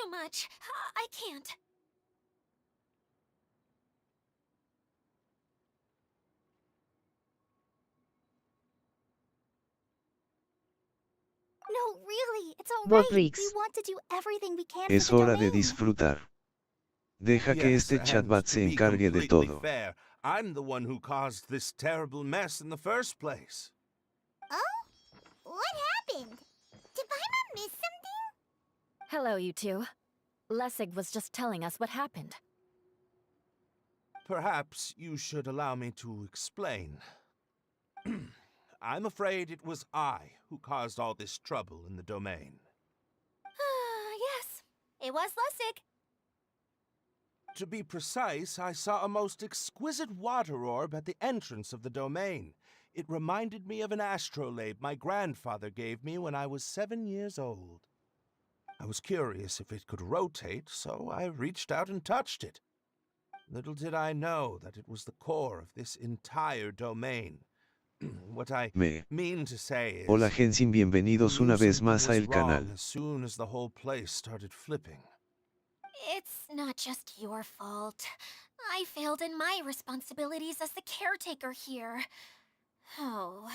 too much. I can't. No, really, it's all right. We Rodrigues. want to do everything we can for Es the hora de domain. disfrutar. Deja que Yes, este and chatbot to se be encargue de completely todo. fair, I'm the one who caused this terrible mess in the first place. Oh? What happened? Did Paimon miss something? Hello, you two. Lessig was just telling us what happened. Perhaps you should allow me to explain. I'm afraid it was I who caused all this trouble in the domain. Yes, it was Lessig. To be precise, I saw a most exquisite water orb at the entrance of the domain. It reminded me of an astrolabe my grandfather gave me when I was 7 years old. I was curious if it could rotate, so I reached out and touched it. Little did I know that it was the core of this entire domain. What I mean to say Hola is, Genshin, I bienvenidos knew una vez something más a was el canal. wrong as soon as the whole place started flipping. It's not just your fault. I failed in my responsibilities as the caretaker here. Oh,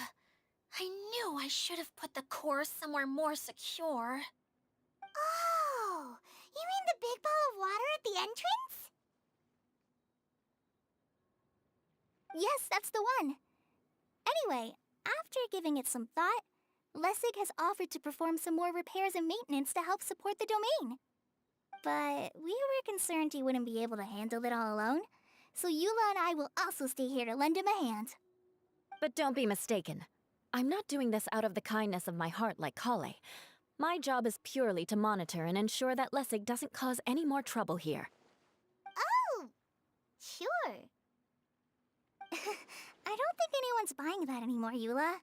I knew I should have put the core somewhere more secure. Oh, you mean the big ball of water at the entrance? Yes, that's the one. Anyway, after giving it some thought, Lessig has offered to perform some more repairs and maintenance to help support the domain. But we were concerned he wouldn't be able to handle it all alone, so Eula and I will also stay here to lend him a hand. But don't be mistaken. I'm not doing this out of the kindness of my heart like Kale. My job is purely to monitor and ensure that Lessig doesn't cause any more trouble here. Oh, sure. I don't think anyone's buying that anymore, Eula.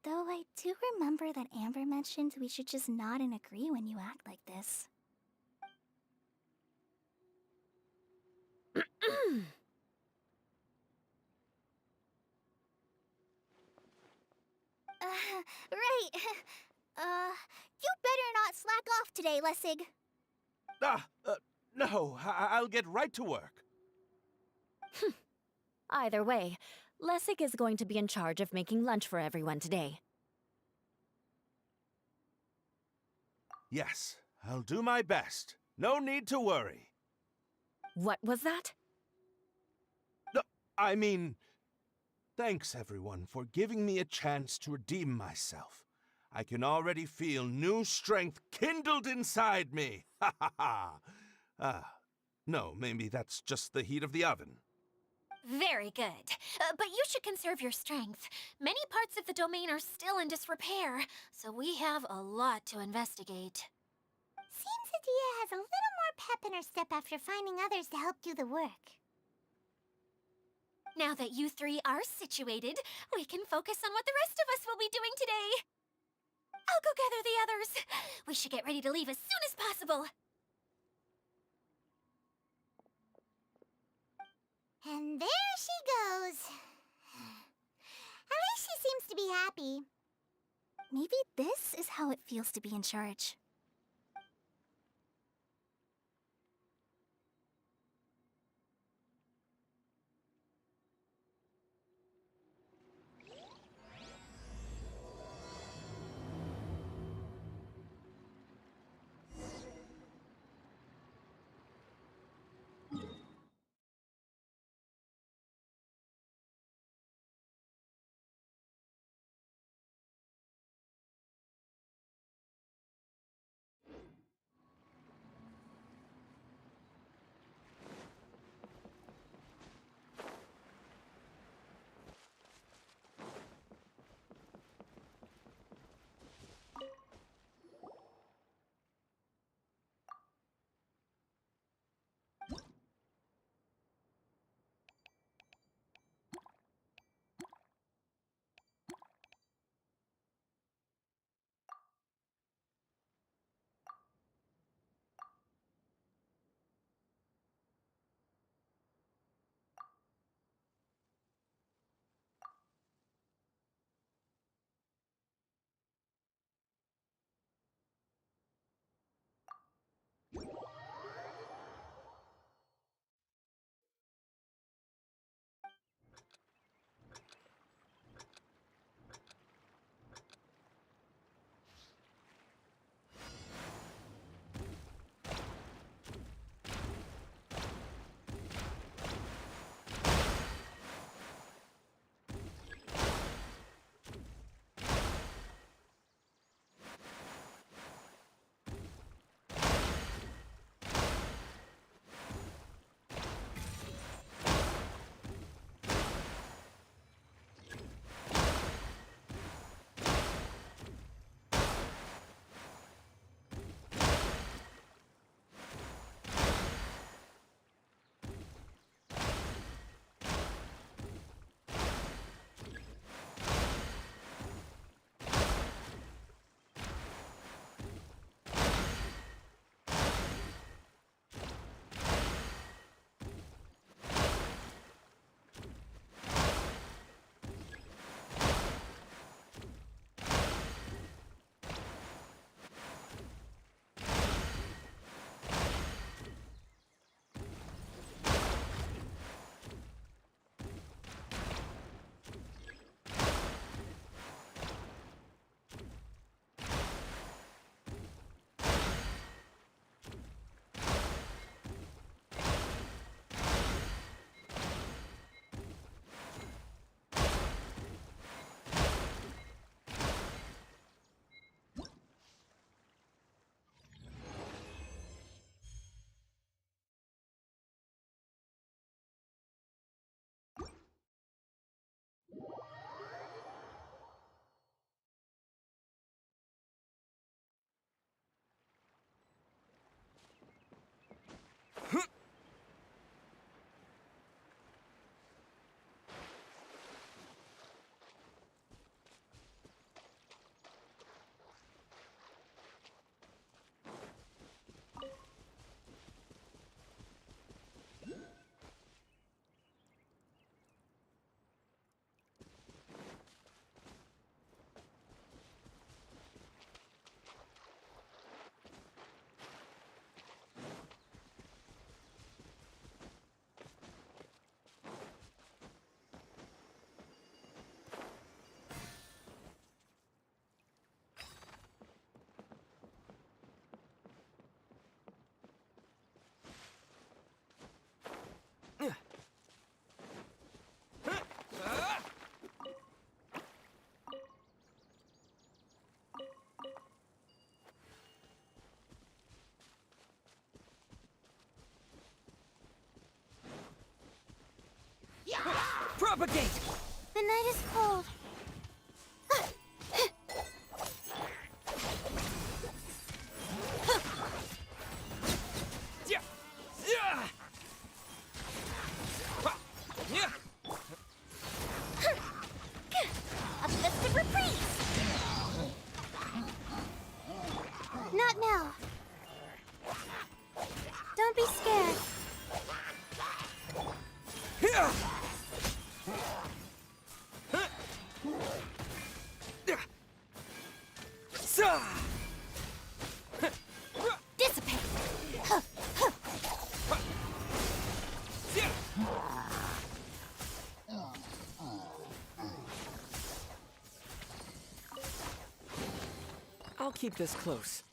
Though I do remember that Amber mentioned we should just nod and agree when you act like this. Right. You better not slack off today, Lessig. No, I'll get right to work. Either way, Lessig is going to be in charge of making lunch for everyone today. Yes, I'll do my best. No need to worry. What was that? No, I mean, thanks everyone for giving me a chance to redeem myself. I can already feel new strength kindled inside me. Ha ha ha. No, maybe that's just the heat of the oven. Very good. But you should conserve your strength. Many parts of the domain are still in disrepair, so we have a lot to investigate. Seems Adia has a little more pep in her step after finding others to help do the work. Now that you three are situated, we can focus on what the rest of us will be doing today. I'll go gather the others. We should get ready to leave as soon as possible. And there she goes. At least she seems to be happy. Maybe this is how it feels to be in charge. propagate! The night is cold. Yeah. Yeah. Yeah. A festive reprise! Not now. Don't be scared. Yeah. Dissipate! I'll keep this close.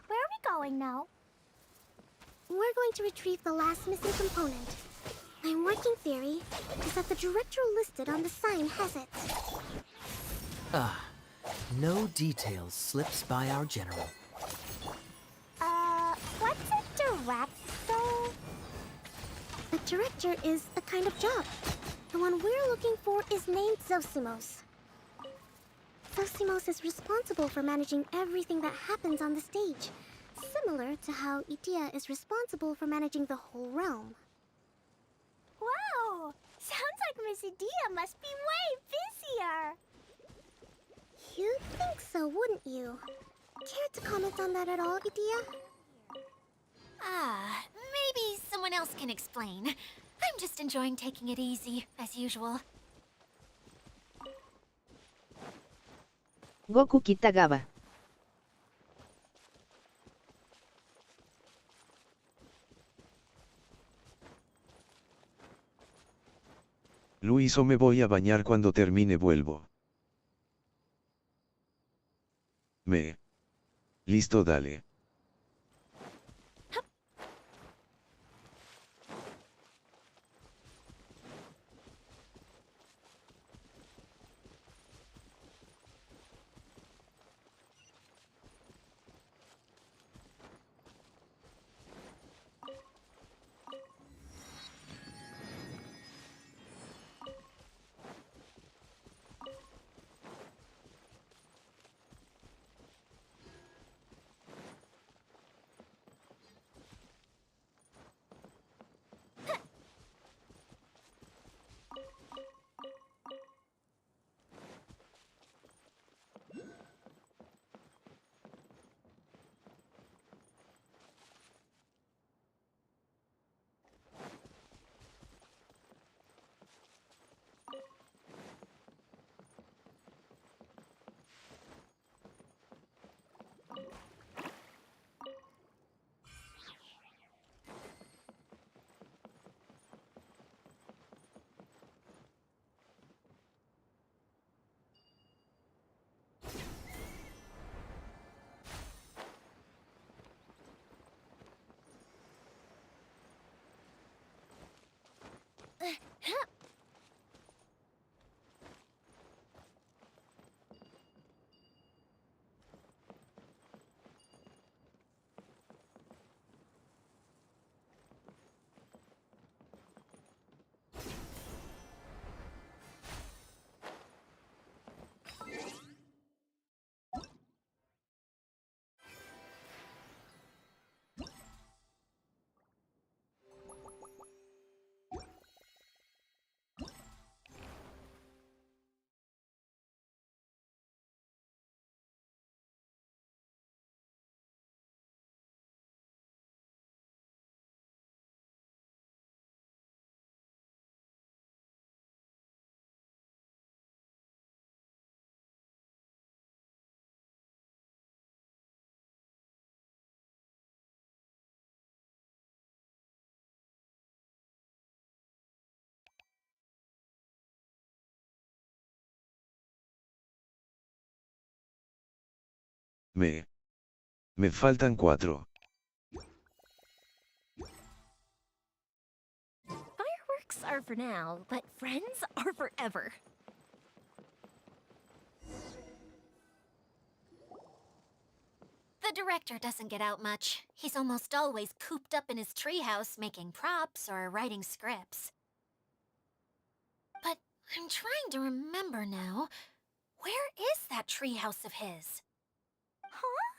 Where are we going now? We're going to retrieve the last missing component. My working theory is that the director listed on the sign has it. No details slips by our general. What's a director? A director is a kind of job. The one we're looking for is named Zosimos. Zosimos is responsible for managing everything that happens on the stage, similar to how Itea is responsible for managing the whole realm. Wow! Sounds like Miss Itea must be way busier! You'd think so, wouldn't you? Care to comment on that at all, Itea? Maybe someone else can explain. I'm just enjoying taking it easy, as usual. Goku Kitagawa. Luis, o me voy a bañar cuando termine vuelvo. Listo, dale. Me faltan 4. Fireworks are for now, but friends are forever. The director doesn't get out much. He's almost always cooped up in his treehouse making props or writing scripts. But I'm trying to remember now. Where is that treehouse of his? Huh?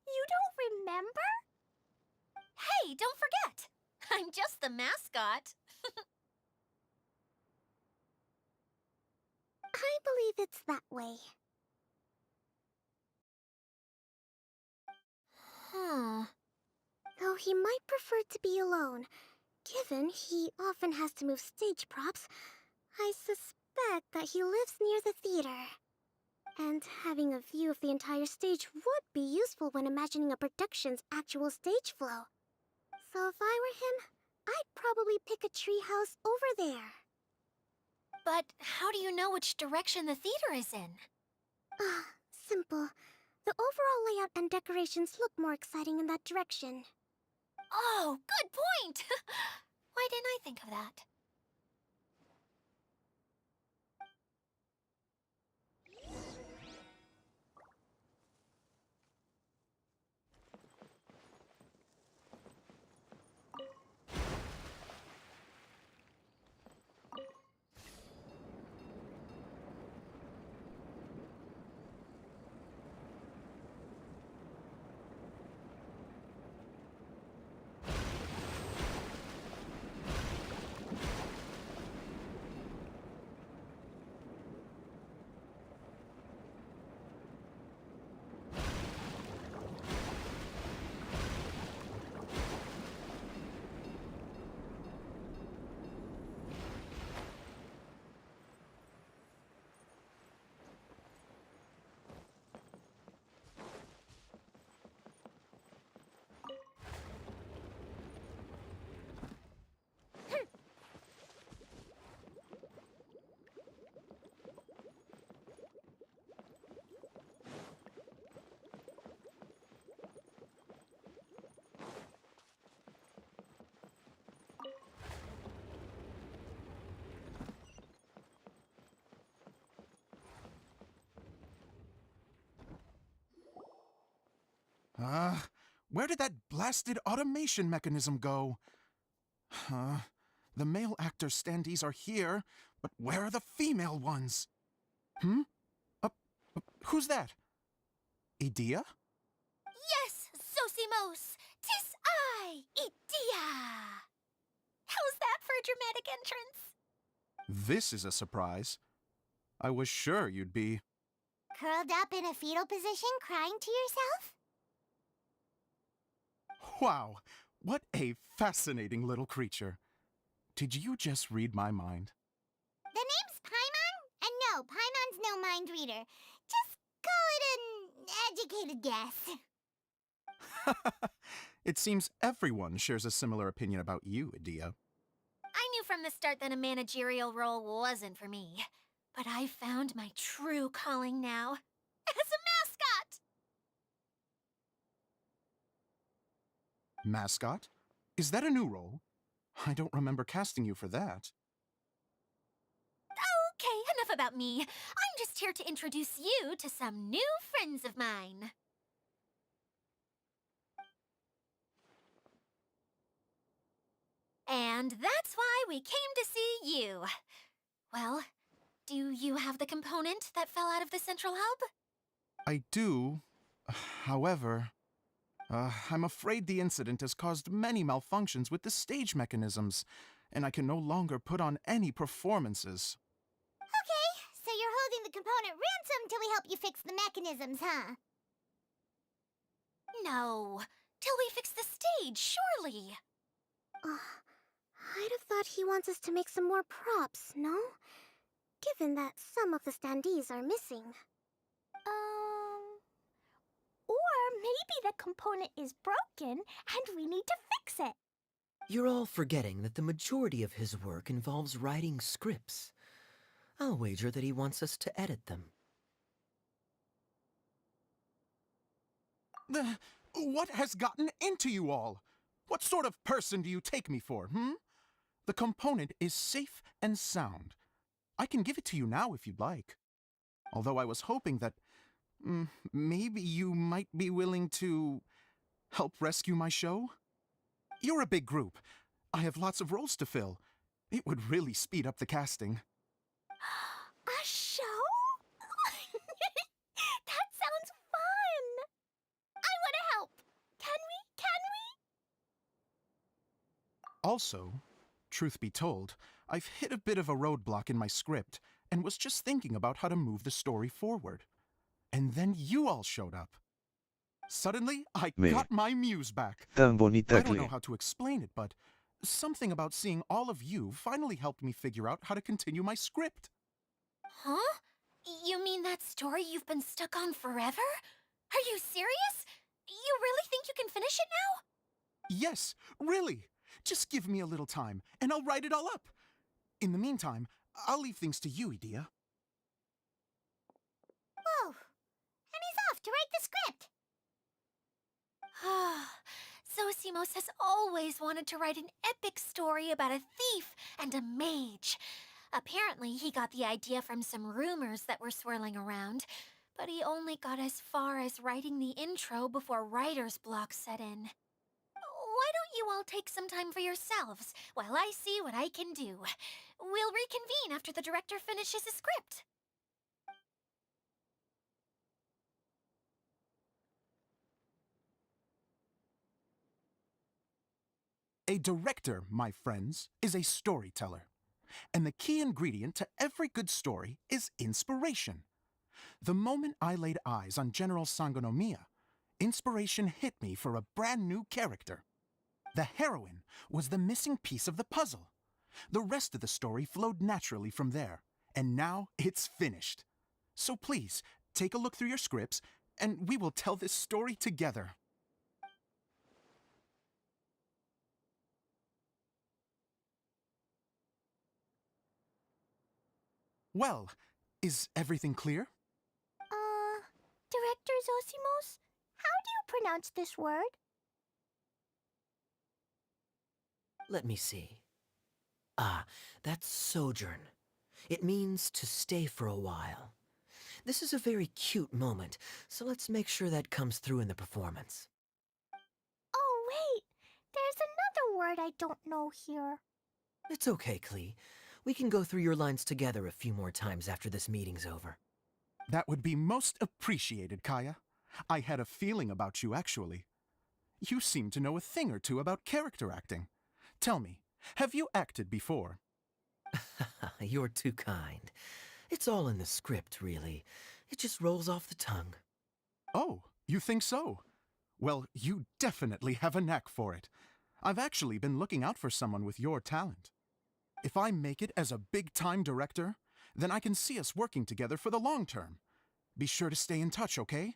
You don't remember? Hey, don't forget! I'm just the mascot. I believe it's that way. Huh. Though he might prefer to be alone. Given he often has to move stage props, I suspect that he lives near the theater. And having a view of the entire stage would be useful when imagining a production's actual stage flow. So if I were him, I'd probably pick a treehouse over there. But how do you know which direction the theater is in? Simple. The overall layout and decorations look more exciting in that direction. Oh, good point! Why didn't I think of that? Where did that blasted automation mechanism go? The male actor standees are here, but where are the female ones? Who's that? Idea? Yes, Sosimos! 'Tis I, Idia! How's that for a dramatic entrance? This is a surprise. I was sure you'd be... Curled up in a fetal position, crying to yourself? Wow, what a fascinating little creature. Did you just read my mind? The name's Paimon? And no, Paimon's no mind reader. Just call it an educated guess. It seems everyone shares a similar opinion about you, Idea. I knew from the start that a managerial role wasn't for me. But I found my true calling now. As a mascot! Mascot? Is that a new role? I don't remember casting you for that. Okay, enough about me. I'm just here to introduce you to some new friends of mine. And that's why we came to see you. Well, do you have the component that fell out of the central hub? I do. However, I'm afraid the incident has caused many malfunctions with the stage mechanisms, and I can no longer put on any performances. Okay, so you're holding the component ransom till we help you fix the mechanisms, huh? No, till we fix the stage, surely. I'd have thought he wants us to make some more props, no? Given that some of the standees are missing. Or maybe the component is broken and we need to fix it. You're all forgetting that the majority of his work involves writing scripts. I'll wager that he wants us to edit them. What has gotten into you all? What sort of person do you take me for, hmm? The component is safe and sound. I can give it to you now if you'd like. Although I was hoping that maybe you might be willing to help rescue my show? You're a big group. I have lots of roles to fill. It would really speed up the casting. A show? That sounds fun! I want to help! Can we? Also, truth be told, I've hit a bit of a roadblock in my script and was just thinking about how to move the story forward. And then you all showed up. Suddenly, I got my muse back. Tan bonita I don't know Cle. how to explain it, but something about seeing all of you finally helped me figure out how to continue my script. Huh? You mean that story you've been stuck on forever? Are you serious? You really think you can finish it now? Yes, really. Just give me a little time, and I'll write it all up. In the meantime, I'll leave things to you, Edea. Whoa! And he's off to write the script! Zosimos has always wanted to write an epic story about a thief and a mage. Apparently, he got the idea from some rumors that were swirling around, but he only got as far as writing the intro before writer's block set in. Why don't you all take some time for yourselves while I see what I can do? We'll reconvene after the director finishes his script. A director, my friends, is a storyteller. And the key ingredient to every good story is inspiration. The moment I laid eyes on General Sangonomiya, inspiration hit me for a brand new character. The heroine was the missing piece of the puzzle. The rest of the story flowed naturally from there, and now it's finished. So please, take a look through your scripts, and we will tell this story together. Well, is everything clear? Director Zosimos, how do you pronounce this word? Let me see. Ah, that's sojourn. It means to stay for a while. This is a very cute moment, so let's make sure that comes through in the performance. Oh, wait! There's another word I don't know here. It's okay, Klee. We can go through your lines together a few more times after this meeting's over. That would be most appreciated, Kaya. I had a feeling about you, actually. You seem to know a thing or two about character acting. Tell me, have you acted before? You're too kind. It's all in the script, really. It just rolls off the tongue. Oh, you think so? Well, you definitely have a knack for it. I've actually been looking out for someone with your talent. If I make it as a big-time director, then I can see us working together for the long term. Be sure to stay in touch, okay?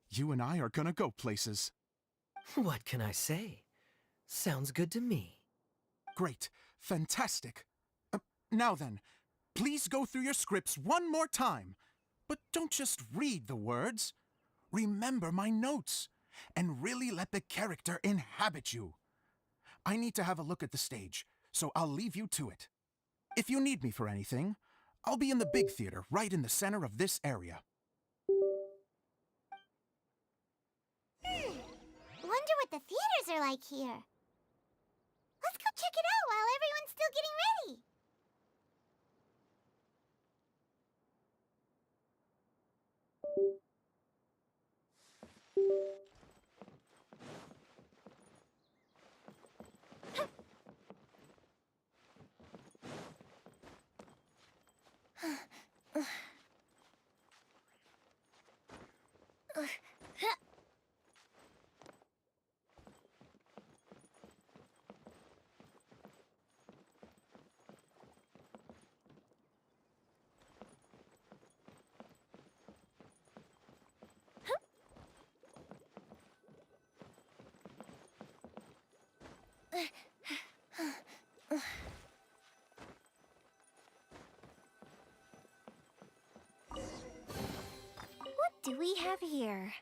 You and I are gonna go places. What can I say? Sounds good to me. Great. Fantastic. Now then, please go through your scripts one more time. But don't just read the words. Remember my notes, and really let the character inhabit you. I need to have a look at the stage, so I'll leave you to it. If you need me for anything, I'll be in the big theater right in the center of this area. Wonder what the theaters are like here. Let's go check it out while everyone's still getting ready. What do we have here?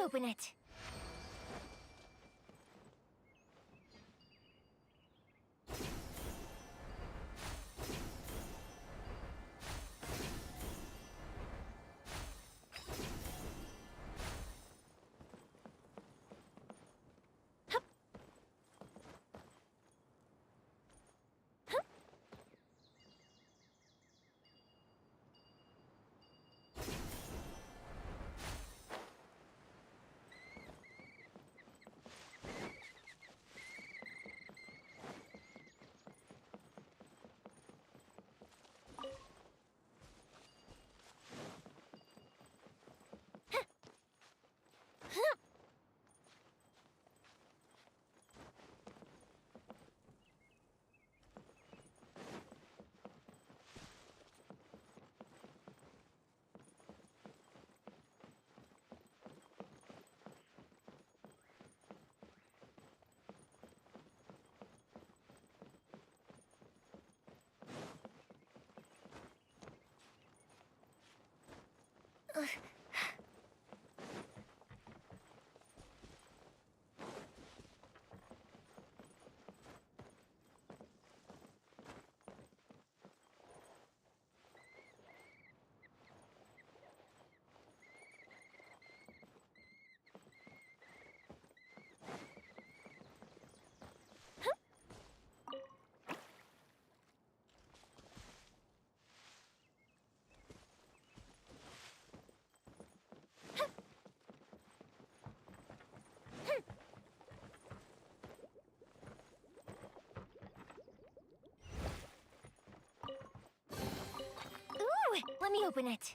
open it. Ooh, let me open it.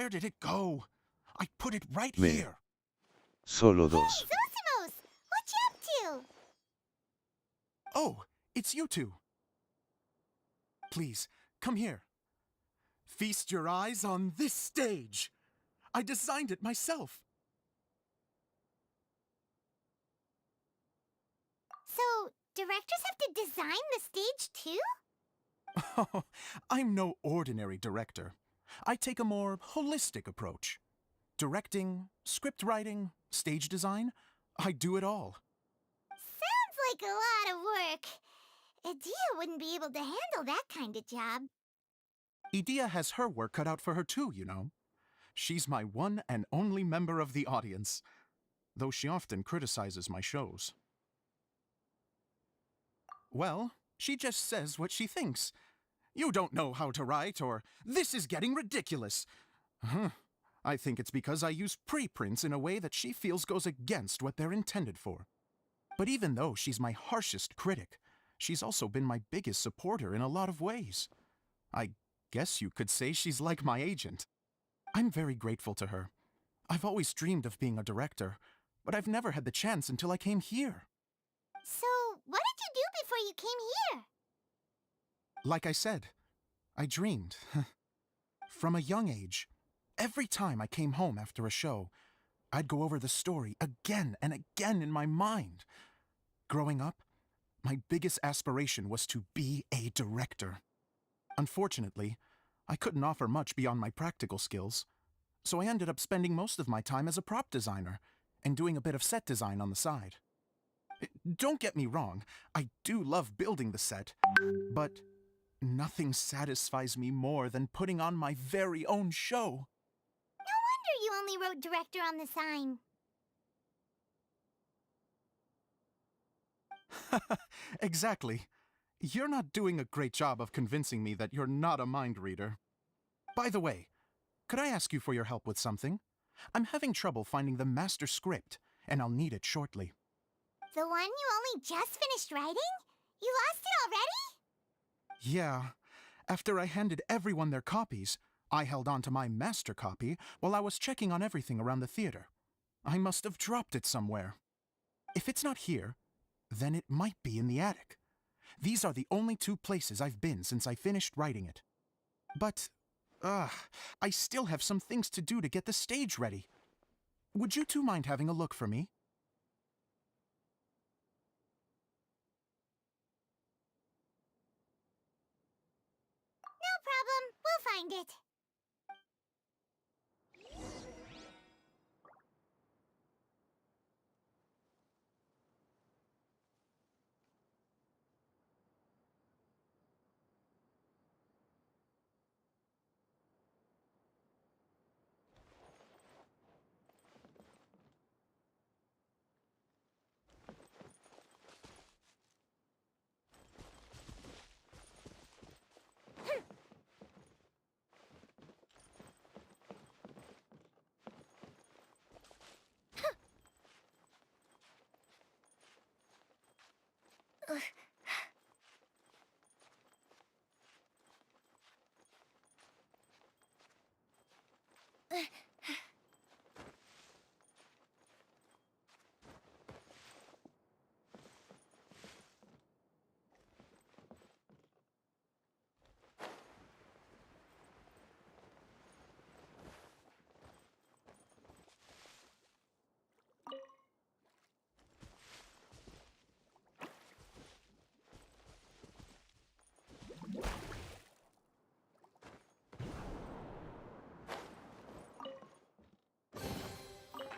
Where did it go? I put it right Me. here. Solo Hey, dos. Zosimos! What you up to? Oh, it's you two. Please, come here. Feast your eyes on this stage. I designed it myself. So, directors have to design the stage too? Oh, I'm no ordinary director. I take a more holistic approach. Directing, script writing, stage design, I do it all. Sounds like a lot of work. Adia wouldn't be able to handle that kind of job. Edea has her work cut out for her too, you know. She's my one and only member of the audience, though she often criticizes my shows. Well, she just says what she thinks. You don't know how to write, or this is getting ridiculous. I think it's because I use preprints in a way that she feels goes against what they're intended for. But even though she's my harshest critic, she's also been my biggest supporter in a lot of ways. I guess you could say she's like my agent. I'm very grateful to her. I've always dreamed of being a director, but I've never had the chance until I came here. So, what did you do before you came here? Like I said, I dreamed. From a young age, every time I came home after a show, I'd go over the story again and again in my mind. Growing up, my biggest aspiration was to be a director. Unfortunately, I couldn't offer much beyond my practical skills, so I ended up spending most of my time as a prop designer and doing a bit of set design on the side. Don't get me wrong, I do love building the set, but nothing satisfies me more than putting on my very own show. No wonder you only wrote director on the sign. Exactly. You're not doing a great job of convincing me that you're not a mind reader. By the way, could I ask you for your help with something? I'm having trouble finding the master script, and I'll need it shortly. The one you only just finished writing? You lost it already? Yeah. After I handed everyone their copies, I held on to my master copy while I was checking on everything around the theater. I must have dropped it somewhere. If it's not here, then it might be in the attic. These are the only two places I've been since I finished writing it. But, I still have some things to do to get the stage ready. Would you two mind having a look for me? No problem. We'll find it.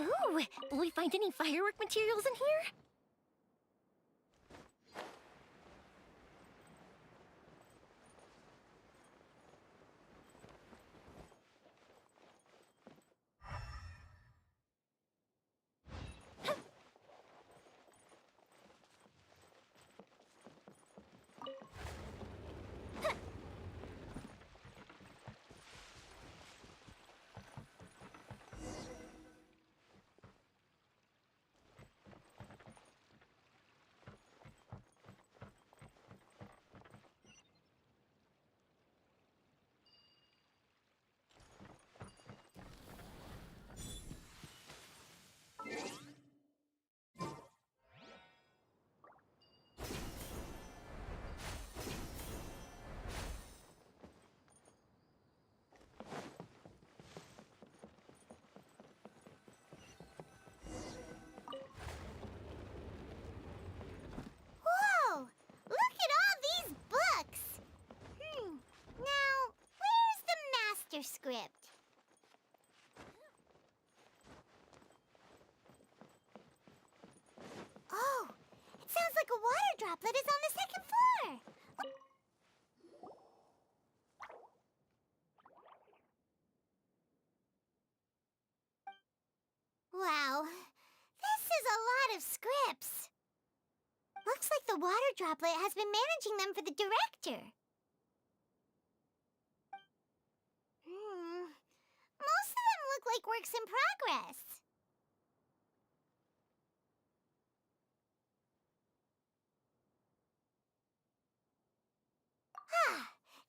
Ooh, will we find any firework materials in here? script. Oh, it sounds like a water droplet is on the second floor. Wow, this is a lot of scripts. Looks like the water droplet has been managing them for the director. Most of them look like works in progress.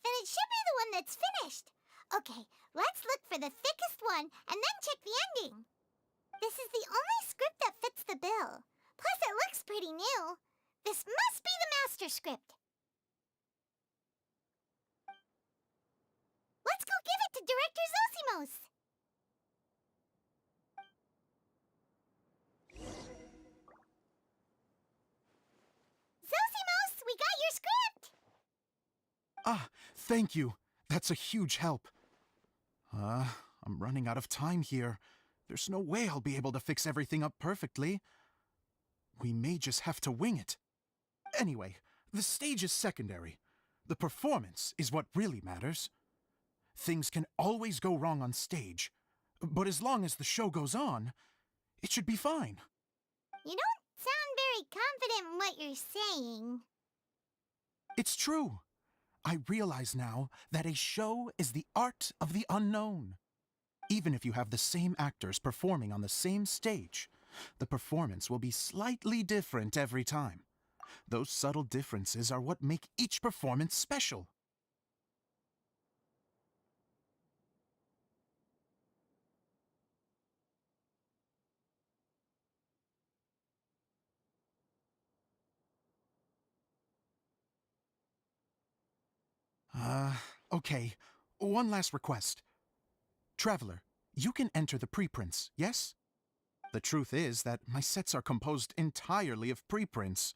Then it should be the one that's finished. Okay, let's look for the thickest one and then check the ending. This is the only script that fits the bill. Plus, it looks pretty new. This must be the master script. Let's go give it to Director Zosimos. Zosimos, we got your script! Ah, thank you. That's a huge help. I'm running out of time here. There's no way I'll be able to fix everything up perfectly. We may just have to wing it. Anyway, the stage is secondary. The performance is what really matters. Things can always go wrong on stage, but as long as the show goes on, it should be fine. You don't sound very confident in what you're saying. It's true. I realize now that a show is the art of the unknown. Even if you have the same actors performing on the same stage, the performance will be slightly different every time. Those subtle differences are what make each performance special. Okay. One last request. Traveler, you can enter the preprints, yes? The truth is that my sets are composed entirely of preprints.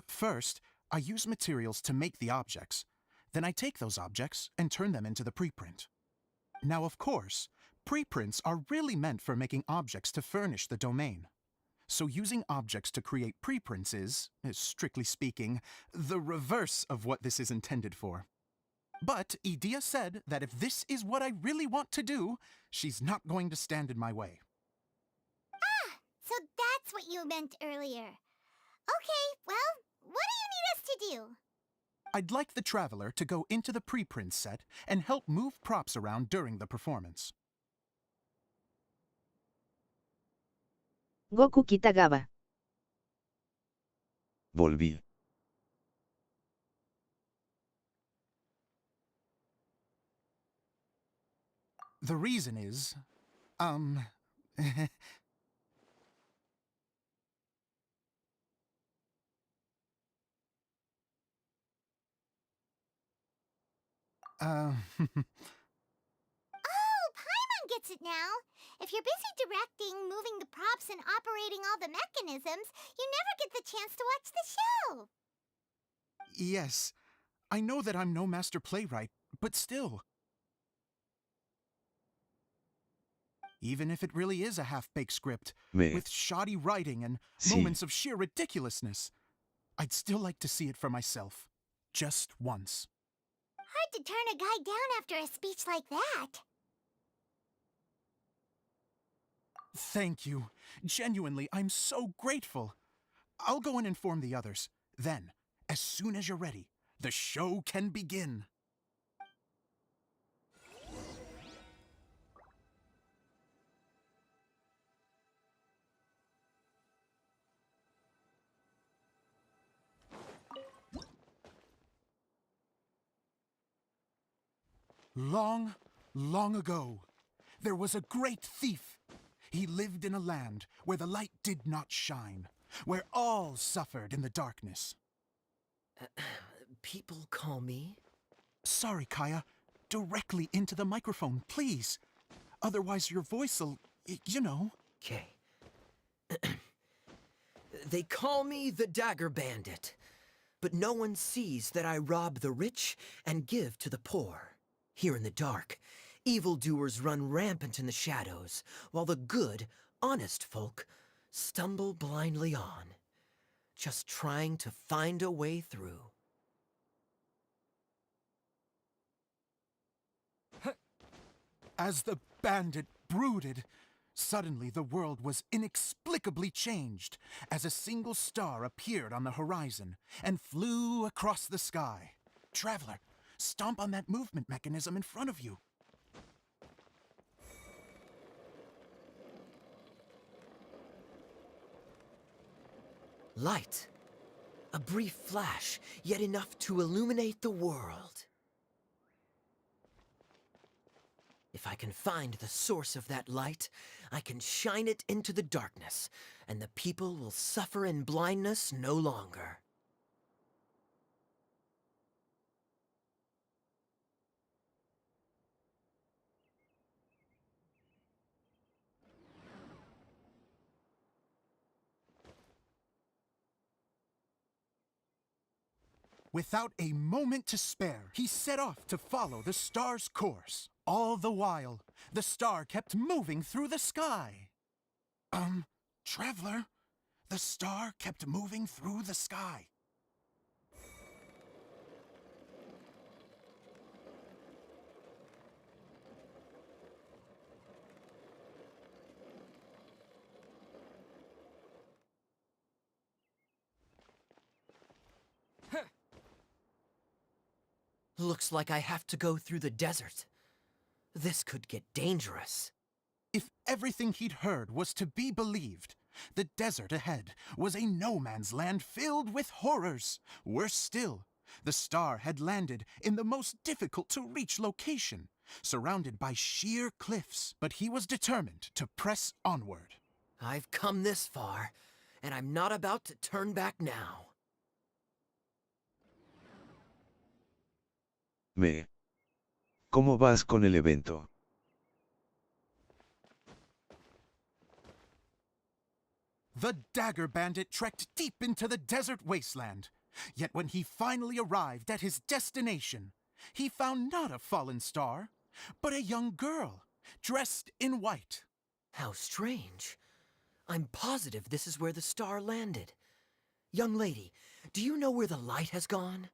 First, I use materials to make the objects. Then I take those objects and turn them into the preprint. Now, of course, preprints are really meant for making objects to furnish the domain. So using objects to create preprints is, strictly speaking, the reverse of what this is intended for. But Edea said that if this is what I really want to do, she's not going to stand in my way. Ah, so that's what you meant earlier. Okay, well, what do you need us to do? I'd like the Traveler to go into the preprint set and help move props around during the performance. Goku Kitagawa. Volví. The reason is, Oh, Paimon gets it now. If you're busy directing, moving the props, and operating all the mechanisms, you never get the chance to watch the show. yes, I know that I'm no master playwright, but still. Even if it really is a half-baked script, with shoddy writing and moments of sheer ridiculousness, I'd still like to see it for myself. Just once. Hard to turn a guy down after a speech like that. Thank you. Genuinely, I'm so grateful. I'll go and inform the others. Then, as soon as you're ready, the show can begin. Long, long ago, there was a great thief. He lived in a land where the light did not shine, where all suffered in the darkness. People call me? Sorry, Kaya. Directly into the microphone, please. Otherwise your voice'll, you know. Okay. They call me the Dagger Bandit, but no one sees that I rob the rich and give to the poor. Here in the dark, Evildoers run rampant in the shadows, while the good, honest folk stumble blindly on, just trying to find a way through. As the bandit brooded, suddenly the world was inexplicably changed as a single star appeared on the horizon and flew across the sky. Traveler, stomp on that movement mechanism in front of you. Light. A brief flash, yet enough to illuminate the world. If I can find the source of that light, I can shine it into the darkness, and the people will suffer in blindness no longer. Without a moment to spare, he set off to follow the star's course. All the while, the star kept moving through the sky. Traveler, the star kept moving through the sky. Looks like I have to go through the desert. This could get dangerous. If everything he'd heard was to be believed, the desert ahead was a no-man's land filled with horrors. Worse still, the star had landed in the most difficult-to-reach location, surrounded by sheer cliffs, but he was determined to press onward. I've come this far, and I'm not about to turn back now. ¿Cómo vas con el evento? The dagger bandit trekked deep into the desert wasteland. Yet when he finally arrived at his destination, he found not a fallen star, but a young girl, dressed in white. How strange. I'm positive this is where the star landed. Young lady, do you know where the light has gone?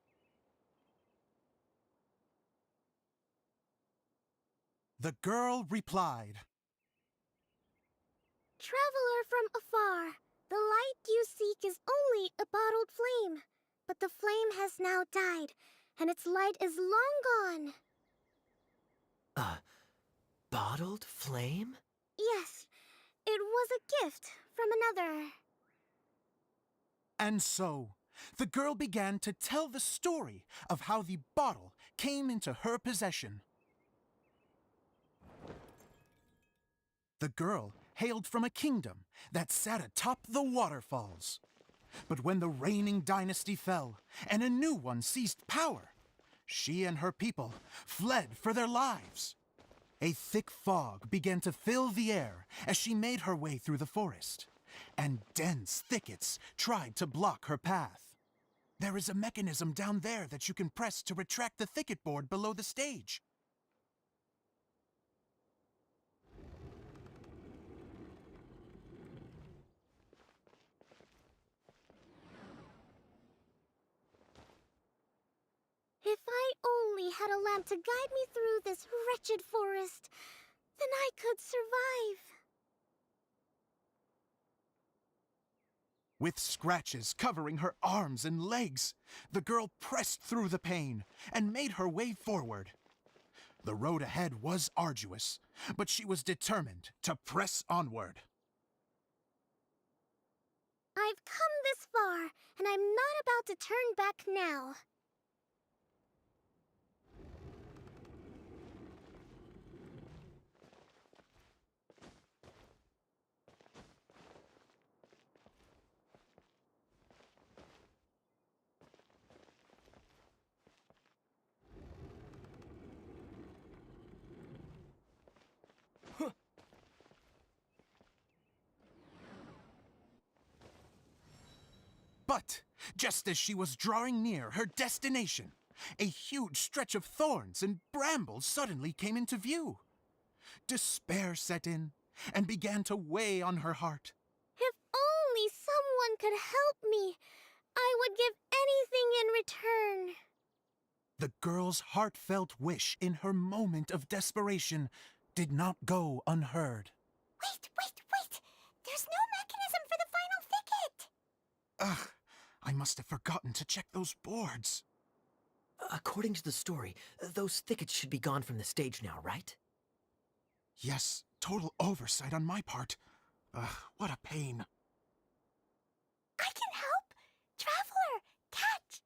The girl replied, Traveler from afar, the light you seek is only a bottled flame. But the flame has now died, and its light is long gone. A bottled flame? Yes, it was a gift from another. And so, the girl began to tell the story of how the bottle came into her possession. The girl hailed from a kingdom that sat atop the waterfalls. But when the reigning dynasty fell and a new one seized power, she and her people fled for their lives. A thick fog began to fill the air as she made her way through the forest, and dense thickets tried to block her path. There is a mechanism down there that you can press to retract the thicket board below the stage. If I only had a lamp to guide me through this wretched forest, then I could survive. With scratches covering her arms and legs, the girl pressed through the pain and made her way forward. The road ahead was arduous, but she was determined to press onward. I've come this far, and I'm not about to turn back now. But just as she was drawing near her destination, a huge stretch of thorns and brambles suddenly came into view. Despair set in and began to weigh on her heart. If only someone could help me, I would give anything in return. The girl's heartfelt wish in her moment of desperation did not go unheard. Wait! There's no mechanism for the final thicket! Ugh, I must have forgotten to check those boards. According to the story, those thickets should be gone from the stage now, right? Yes, total oversight on my part. Ugh, what a pain. I can help! Traveler, catch!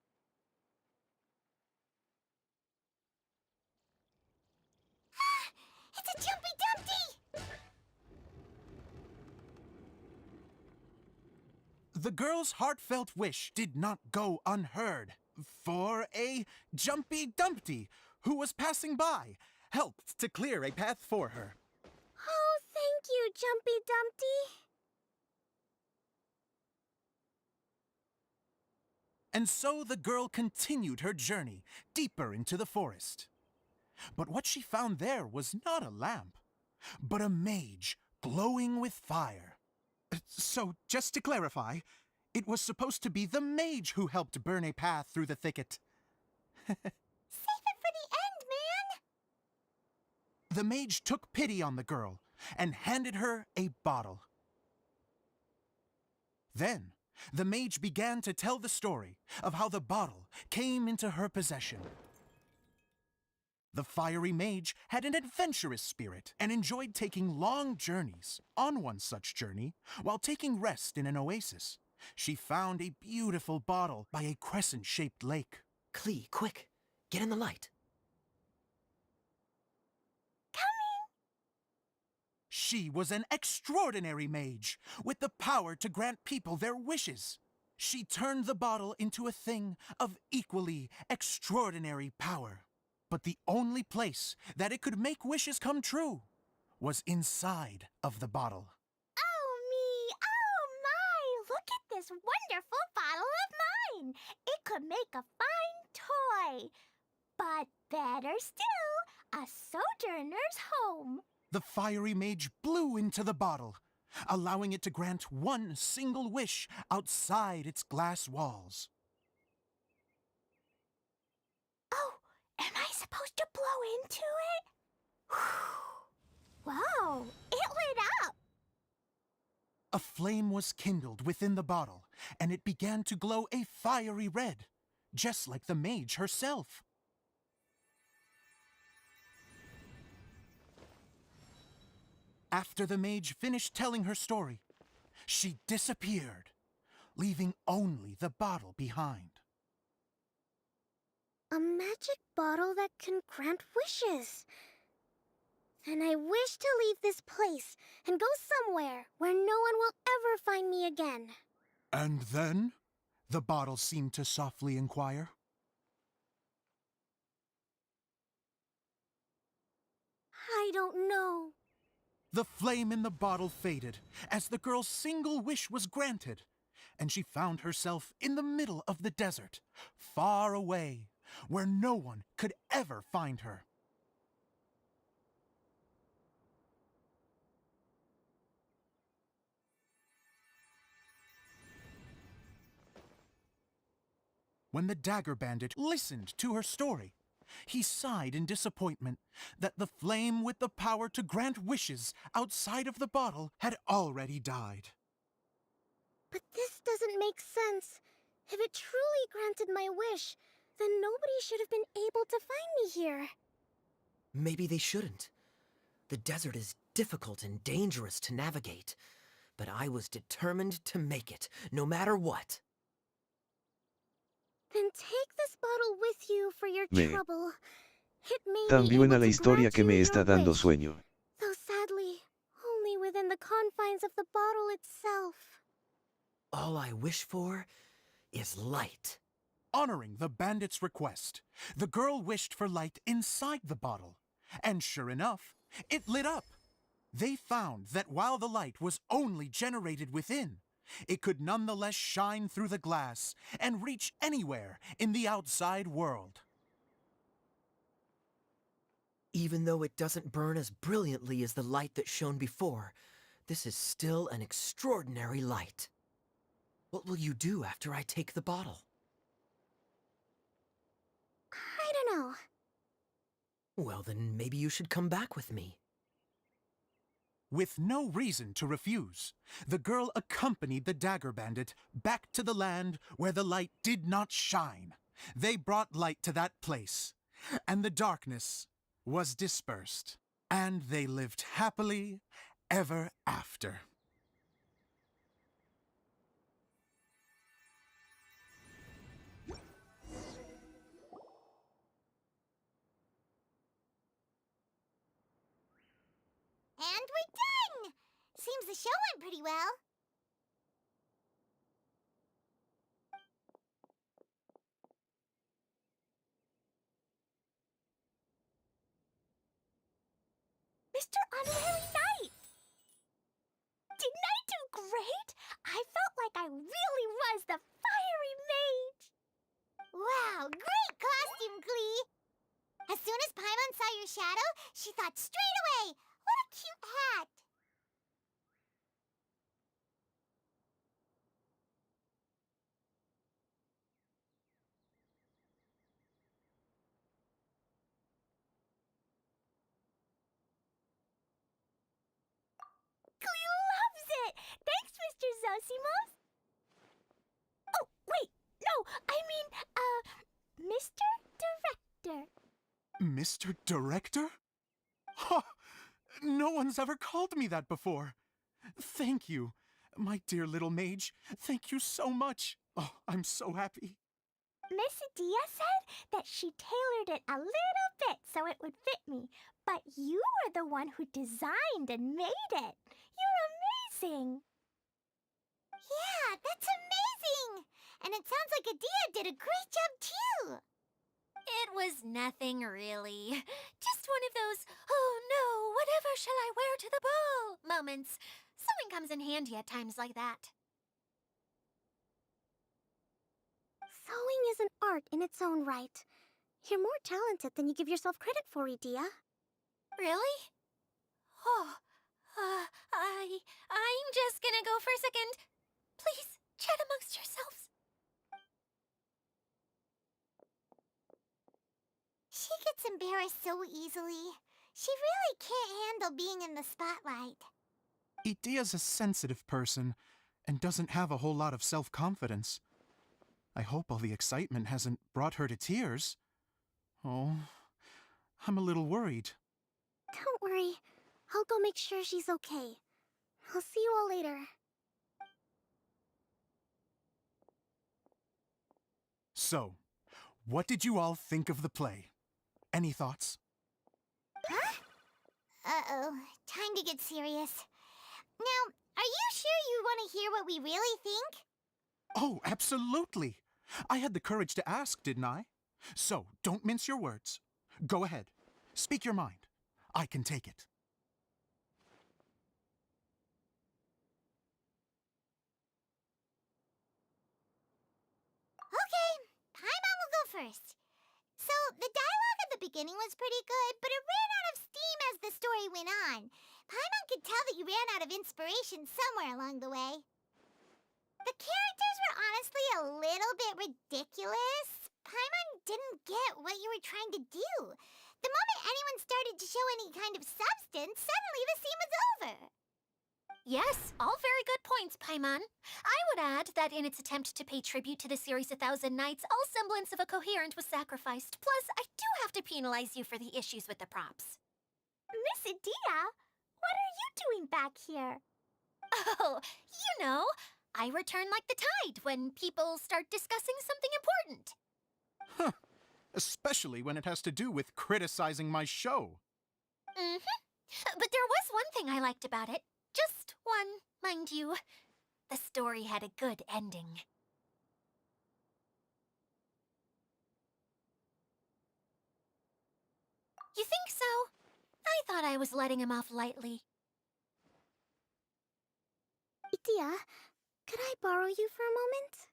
It's a Jumpy Dumpty! The girl's heartfelt wish did not go unheard, for a Jumpy Dumpty, who was passing by, helped to clear a path for her. Oh, thank you, Jumpy Dumpty. And so the girl continued her journey deeper into the forest. But what she found there was not a lamp, but a mage glowing with fire. So, just to clarify, it was supposed to be the mage who helped burn a path through the thicket. Save it for the end, man! The mage took pity on the girl and handed her a bottle. Then, the mage began to tell the story of how the bottle came into her possession. The fiery mage had an adventurous spirit and enjoyed taking long journeys. On one such journey, while taking rest in an oasis, she found a beautiful bottle by a crescent-shaped lake. Klee, quick! Get in the light. Coming! She was an extraordinary mage, with the power to grant people their wishes. She turned the bottle into a thing of equally extraordinary power. But the only place that it could make wishes come true was inside of the bottle. Oh, me! Oh, my! Look at this wonderful bottle of mine! It could make a fine toy. But better still, a sojourner's home. The fiery mage blew into the bottle, allowing it to grant one single wish outside its glass walls. Oh, am I supposed to blow into it? Wow, it lit up! A flame was kindled within the bottle, and it began to glow a fiery red, just like the mage herself. After the mage finished telling her story, she disappeared, leaving only the bottle behind. A magic bottle that can grant wishes. Then I wish to leave this place and go somewhere where no one will ever find me again. And then? The bottle seemed to softly inquire. I don't know. The flame in the bottle faded as the girl's single wish was granted, and she found herself in the middle of the desert, far away, where no one could ever find her. When the dagger bandit listened to her story, he sighed in disappointment that the flame with the power to grant wishes outside of the bottle had already died. But this doesn't make sense. If it truly granted my wish, then nobody should have been able to find me here. Maybe they shouldn't. The desert is difficult and dangerous to navigate, but I was determined to make it, no matter what. Then take this bottle with you for your Me. trouble. It may Tan be buena able la to historia grant que you me your está dando wish, sueño. though sadly, only within the confines of the bottle itself. All I wish for is light. Honoring the bandit's request, the girl wished for light inside the bottle, and sure enough, it lit up. They found that while the light was only generated within, it could nonetheless shine through the glass and reach anywhere in the outside world. Even though it doesn't burn as brilliantly as the light that shone before, this is still an extraordinary light. What will you do after I take the bottle? I don't know. Well, then maybe you should come back with me. With no reason to refuse, the girl accompanied the dagger bandit back to the land where the light did not shine. They brought light to that place, and the darkness was dispersed, and they lived happily ever after. And we're done! Seems the show went pretty well. Mr. Honorary Knight! Didn't I do great? I felt like I really was the fiery mage! Wow, great costume, Glee! As soon as Paimon saw your shadow, she thought straight away, what a cute hat! Glee loves it! Thanks, Mr. Zosimos! Oh, wait, no, I mean, Mr. Director. Mr. Director? Ha! No one's ever called me that before. Thank you, my dear little mage. Thank you so much. Oh, I'm so happy. Miss Adia said that she tailored it a little bit so it would fit me, but you were the one who designed and made it. You're amazing. Yeah, that's amazing! And it sounds like Adia did a great job, too! It was nothing really. Just one of those, oh no, whatever shall I wear to the ball moments. Sewing comes in handy at times like that. Sewing is an art in its own right. You're more talented than you give yourself credit for, Adia. Really? Oh, I'm just gonna go for a second. Please, chat amongst yourselves. She gets embarrassed so easily. She really can't handle being in the spotlight. Idea's a sensitive person and doesn't have a whole lot of self-confidence. I hope all the excitement hasn't brought her to tears. Oh, I'm a little worried. Don't worry. I'll go make sure she's okay. I'll see you all later. So, what did you all think of the play? Any thoughts? Huh? Uh-oh, time to get serious. Now, are you sure you want to hear what we really think? Oh, absolutely. I had the courage to ask, didn't I? So, don't mince your words. Go ahead. Speak your mind. I can take it. Okay, Paimon will go first. So, the dialogue at the beginning was pretty good, but it ran out of steam as the story went on. Paimon could tell that you ran out of inspiration somewhere along the way. The characters were honestly a little bit ridiculous. Paimon didn't get what you were trying to do. The moment anyone started to show any kind of substance, suddenly the scene was over. Yes, all very good points, Paimon. I would add that in its attempt to pay tribute to the series 1,000 Nights, all semblance of a coherent was sacrificed. Plus, I do have to penalize you for the issues with the props. Miss Adia, what are you doing back here? Oh, you know, I return like the tide when people start discussing something important. Huh. Especially when it has to do with criticizing my show. But there was one thing I liked about it. Just one, mind you. The story had a good ending. You think so? I thought I was letting him off lightly. Adia, could I borrow you for a moment?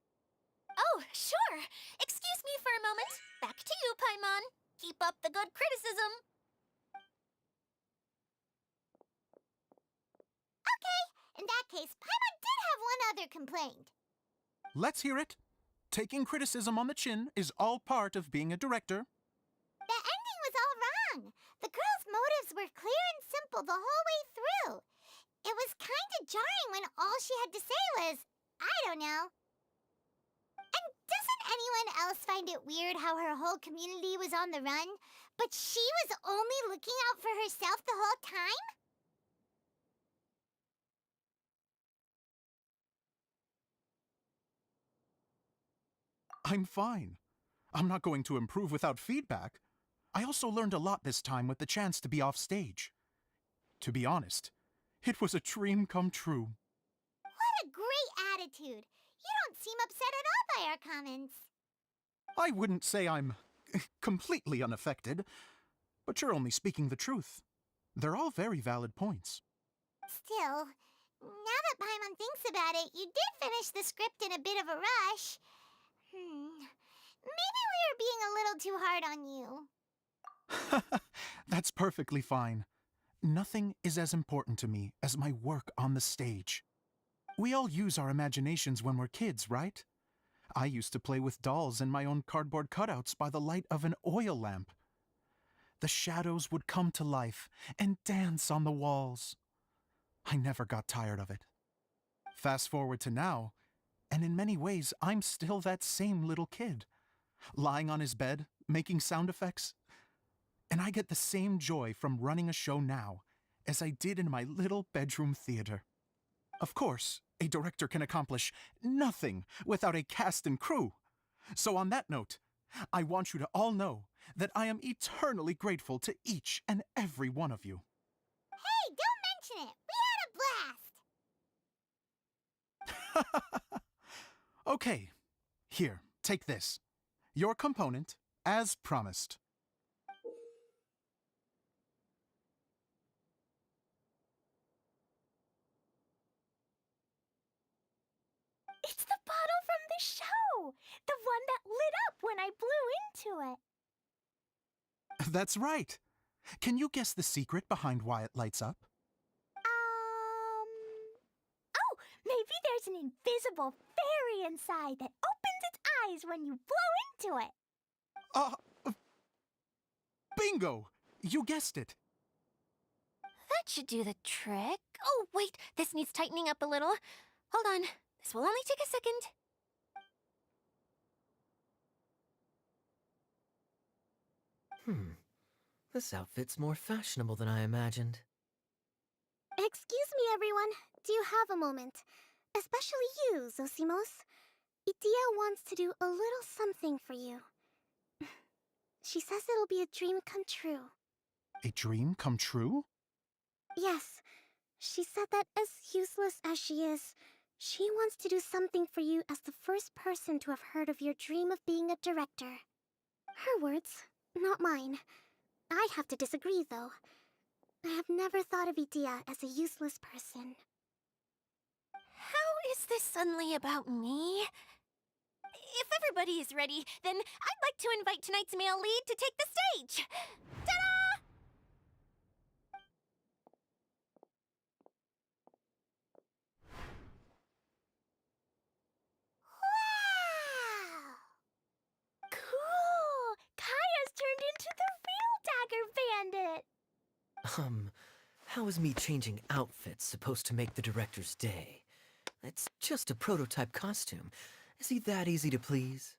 Oh, sure. Excuse me for a moment. Back to you, Paimon. Keep up the good criticism. In that case, Paimon did have one other complaint. Let's hear it. Taking criticism on the chin is all part of being a director. The ending was all wrong. The girl's motives were clear and simple the whole way through. It was kinda jarring when all she had to say was, I don't know. And doesn't anyone else find it weird how her whole community was on the run, but she was only looking out for herself the whole time? I'm fine. I'm not going to improve without feedback. I also learned a lot this time with the chance to be off stage. To be honest, it was a dream come true. What a great attitude. You don't seem upset at all by our comments. I wouldn't say I'm completely unaffected, but you're only speaking the truth. They're all very valid points. Still, now that Paimon thinks about it, you did finish the script in a bit of a rush. Maybe we were being a little too hard on you. That's perfectly fine. Nothing is as important to me as my work on the stage. We all use our imaginations when we're kids, right? I used to play with dolls and my own cardboard cutouts by the light of an oil lamp. The shadows would come to life and dance on the walls. I never got tired of it. Fast forward to now, and in many ways, I'm still that same little kid, lying on his bed, making sound effects. And I get the same joy from running a show now as I did in my little bedroom theater. Of course, a director can accomplish nothing without a cast and crew. So on that note, I want you to all know that I am eternally grateful to each and every one of you. Hey, don't mention it. We had a blast. Okay, here, take this. Your component, as promised. It's the bottle from the show! The one that lit up when I blew into it. That's right. Can you guess the secret behind why it lights up? Oh, maybe there's an invisible fairy inside that opens its eyes when you blow into it. Bingo! You guessed it. That should do the trick. Oh, wait, this needs tightening up a little. Hold on, this will only take a second. This outfit's more fashionable than I imagined. Excuse me, everyone. Do you have a moment? Especially you, Zosimos. Idia wants to do a little something for you. She says it'll be a dream come true. A dream come true? Yes. She said that as useless as she is, she wants to do something for you as the first person to have heard of your dream of being a director. Her words, not mine. I'd have to disagree, though. I have never thought of Idia as a useless person. How is this suddenly about me? If everybody is ready, then I'd like to invite tonight's male lead to take the stage. Ta-da! Wow! Cool! Kaya's turned into the real Dagger Bandit! How is me changing outfits supposed to make the director's day? It's just a prototype costume. Is he that easy to please?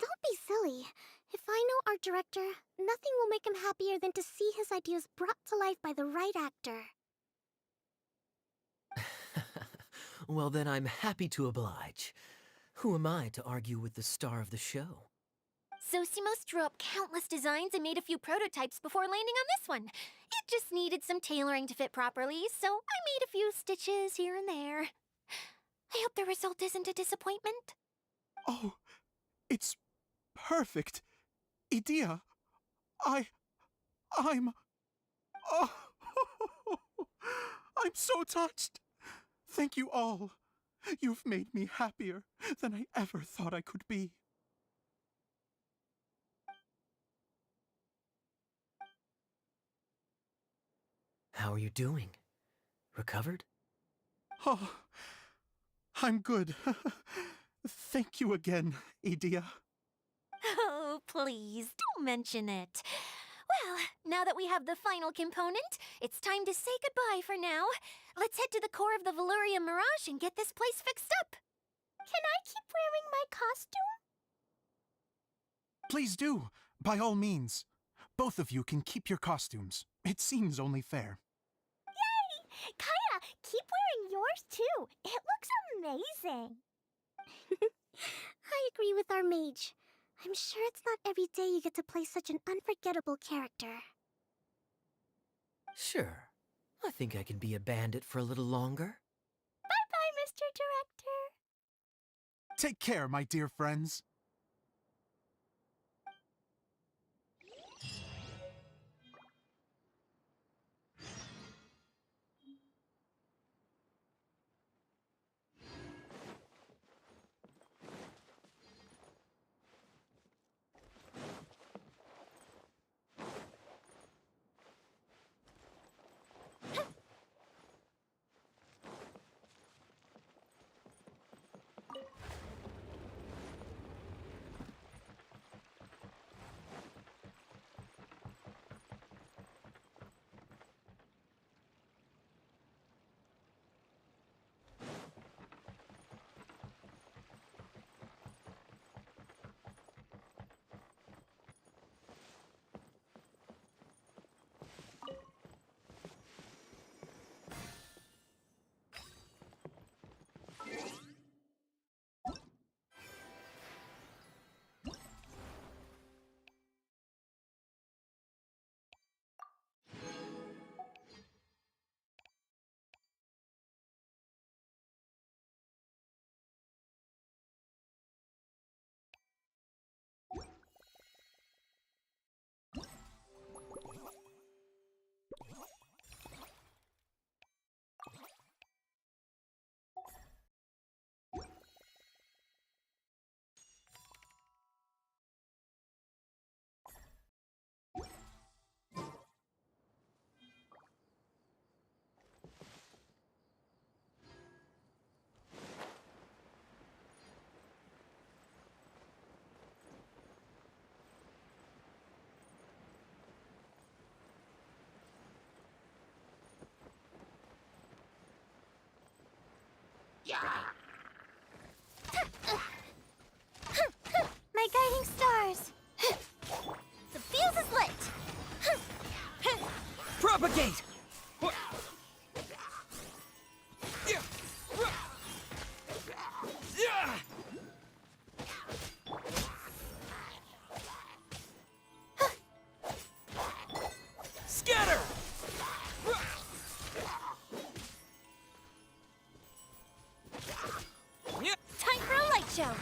Don't be silly. If I know our director, nothing will make him happier than to see his ideas brought to life by the right actor. Well, then I'm happy to oblige. Who am I to argue with the star of the show? Zosimos drew up countless designs and made a few prototypes before landing on this one. It just needed some tailoring to fit properly, so I made a few stitches here and there. I hope the result isn't a disappointment. Oh, it's perfect. Idia, I'm... Oh, I'm so touched. Thank you all. You've made me happier than I ever thought I could be. How are you doing? Recovered? Oh, I'm good. Thank you again, Edea. Oh, please, don't mention it. Well, now that we have the final component, it's time to say goodbye for now. Let's head to the core of the Valurian Mirage and get this place fixed up. Can I keep wearing my costume? Please do, by all means. Both of you can keep your costumes. It seems only fair. Yay! Kaya, keep wearing yours too. It looks amazing. I agree with our mage. I'm sure it's not every day you get to play such an unforgettable character. Sure. I think I can be a bandit for a little longer. Bye-bye, Mr. Director. Take care, my dear friends. My guiding stars. The fuse is lit. Propagate! Scatter! Time for a light show.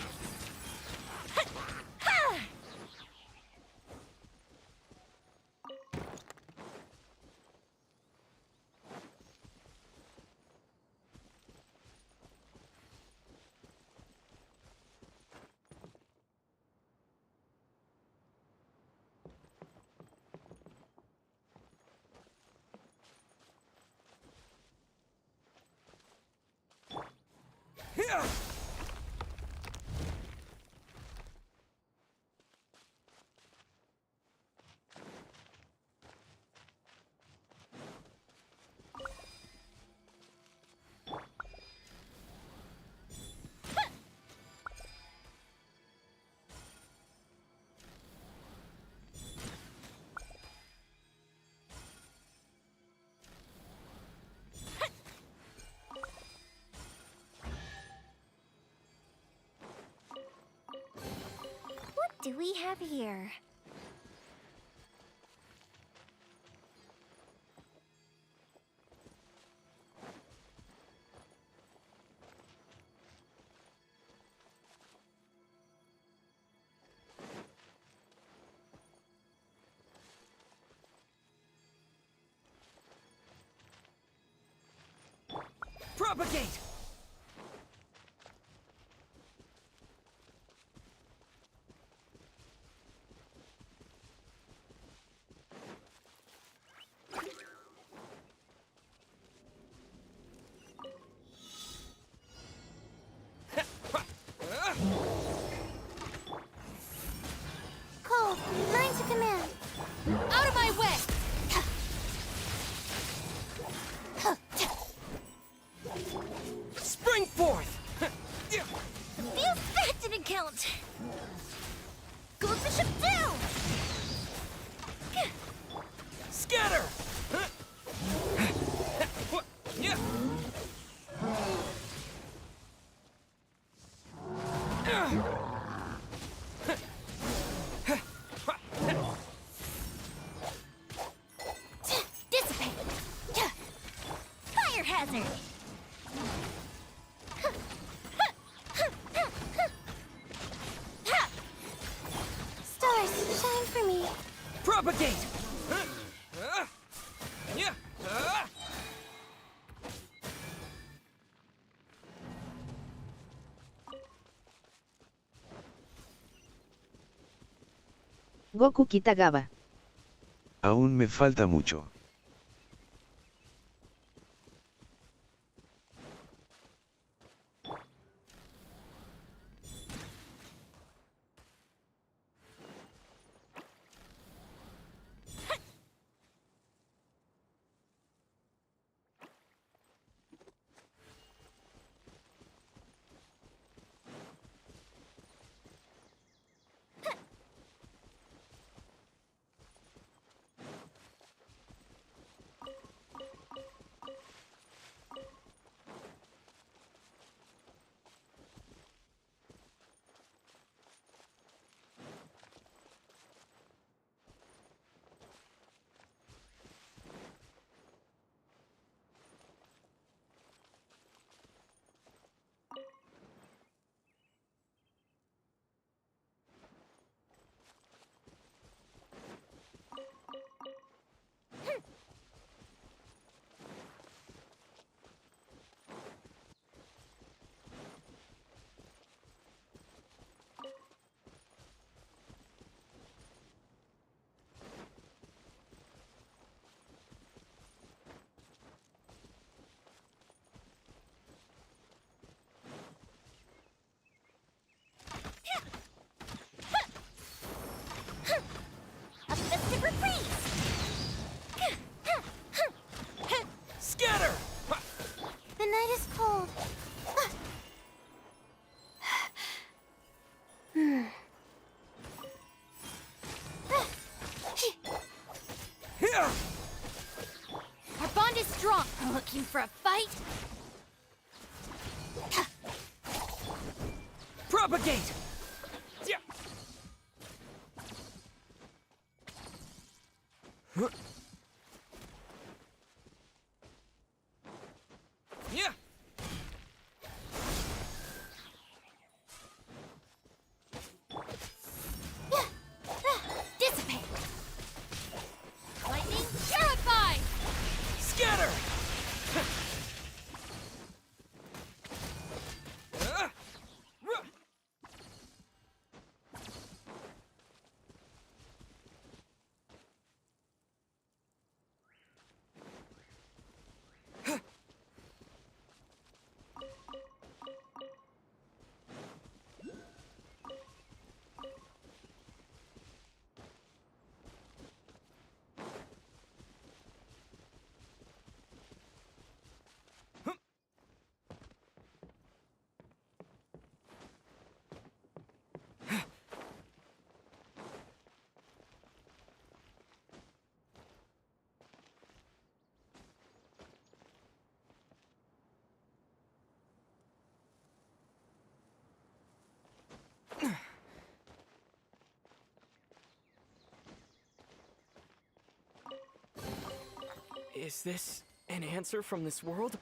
What do we have here? Propagate! to command. Out of my way! Spring forth! Feels that didn't count! Gold Bishop down! Scatter! Yeah. Dissipate! Fire hazard! Stars, shine for me. Propagate! Yeah. Goku Kitagawa. Aún me falta mucho. A festive reprise! Scatter! The night is cold. Here! Our bond is strong. Looking for a fight? Propagate! Yeah. Yeah. Dissipate! Lightning, purify! Scatter! Is this an answer from this world?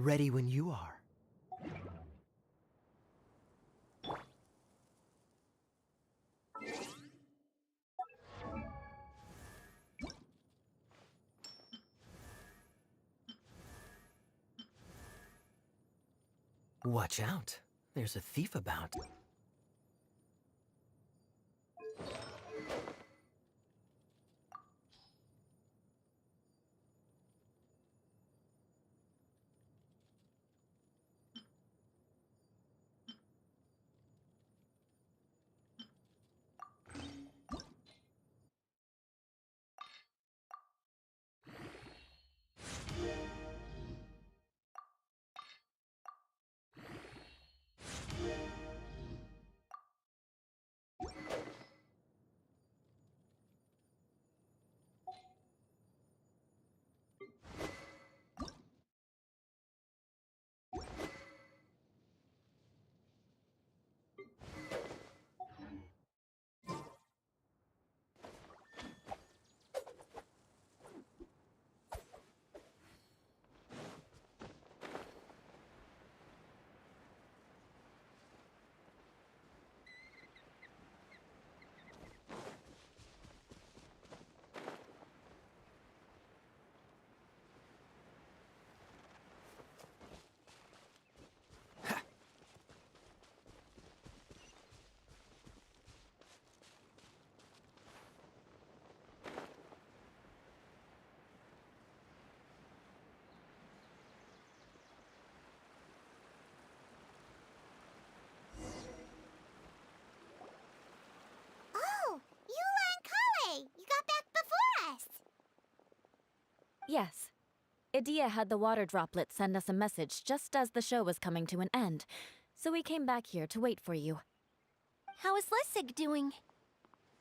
Ready when you are. Watch out. There's a thief about. Oh, Eula and Kale! You got back before us! Yes. Idea had the water droplet send us a message just as the show was coming to an end, so we came back here to wait for you. How is Lessig doing?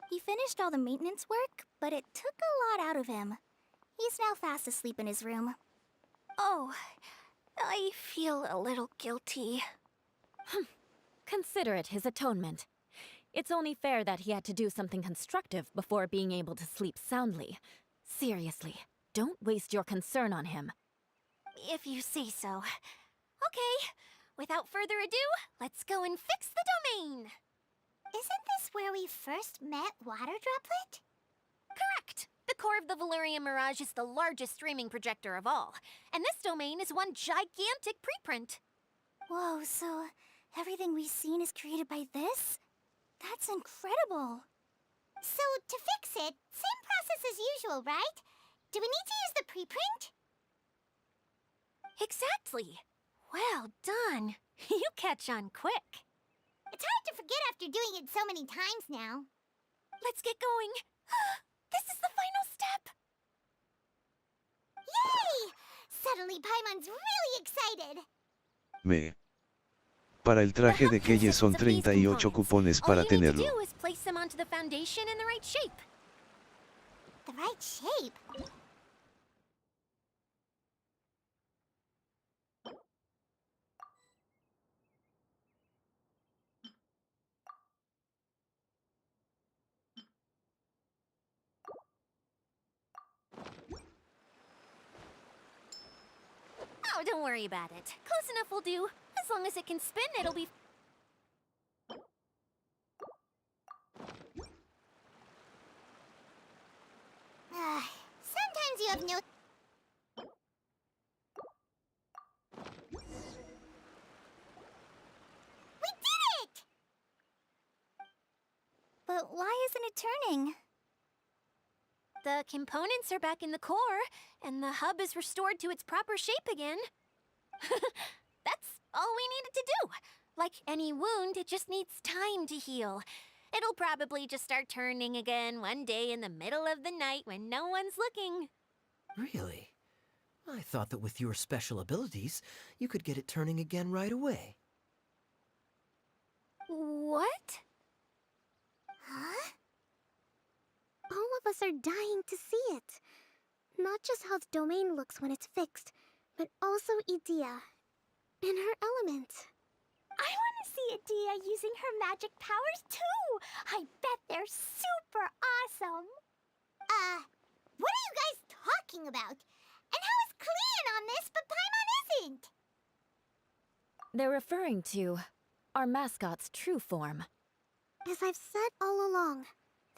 He finished all the maintenance work, but it took a lot out of him. He's now fast asleep in his room. Oh, I feel a little guilty. Consider it his atonement. It's only fair that he had to do something constructive before being able to sleep soundly. Seriously, don't waste your concern on him. If you say so. Okay, without further ado, let's go and fix the domain! Isn't this where we first met Water Droplet? Correct! The core of the Valerian Mirage is the largest streaming projector of all, and this domain is one gigantic preprint. Whoa, so everything we've seen is created by this? That's incredible! So, to fix it, same process as usual, right? Do we need to use the preprint? Exactly! Well done! You catch on quick. It's hard to forget after doing it so many times now. Let's get going. This is the final step! Yay! Suddenly Paimon's really excited. Me. Para el traje de Keye son 38 cupones para All you need to tenerlo. do is place them onto the foundation in the right shape. The right shape? Oh, don't worry about it. Close enough will do. As long as it can spin, it'll be... Sometimes you have no... We did it! But why isn't it turning? The components are back in the core, and the hub is restored to its proper shape again. That's all we needed to do. Like any wound, it just needs time to heal. It'll probably just start turning again one day in the middle of the night when no one's looking. Really? I thought that with your special abilities, you could get it turning again right away. What? Huh? All of us are dying to see it. Not just how the domain looks when it's fixed, but also Idea. In her element. I want to see Idea using her magic powers too! I bet they're super awesome! What are you guys talking about? And how is Kleon on this but Paimon isn't? They're referring to our mascot's true form. As I've said all along,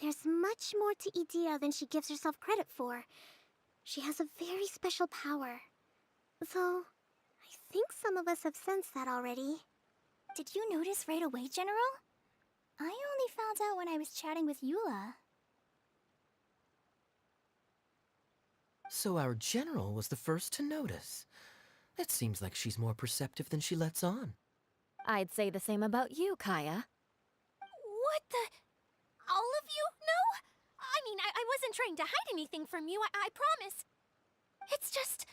there's much more to Idea than she gives herself credit for. She has a very special power. Though, I think some of us have sensed that already. Did you notice right away, General? I only found out when I was chatting with Eula. So our general was the first to notice. It seems like she's more perceptive than she lets on. I'd say the same about you, Kaya. What the? All of you? No? I mean, I wasn't trying to hide anything from you, I promise. It's just,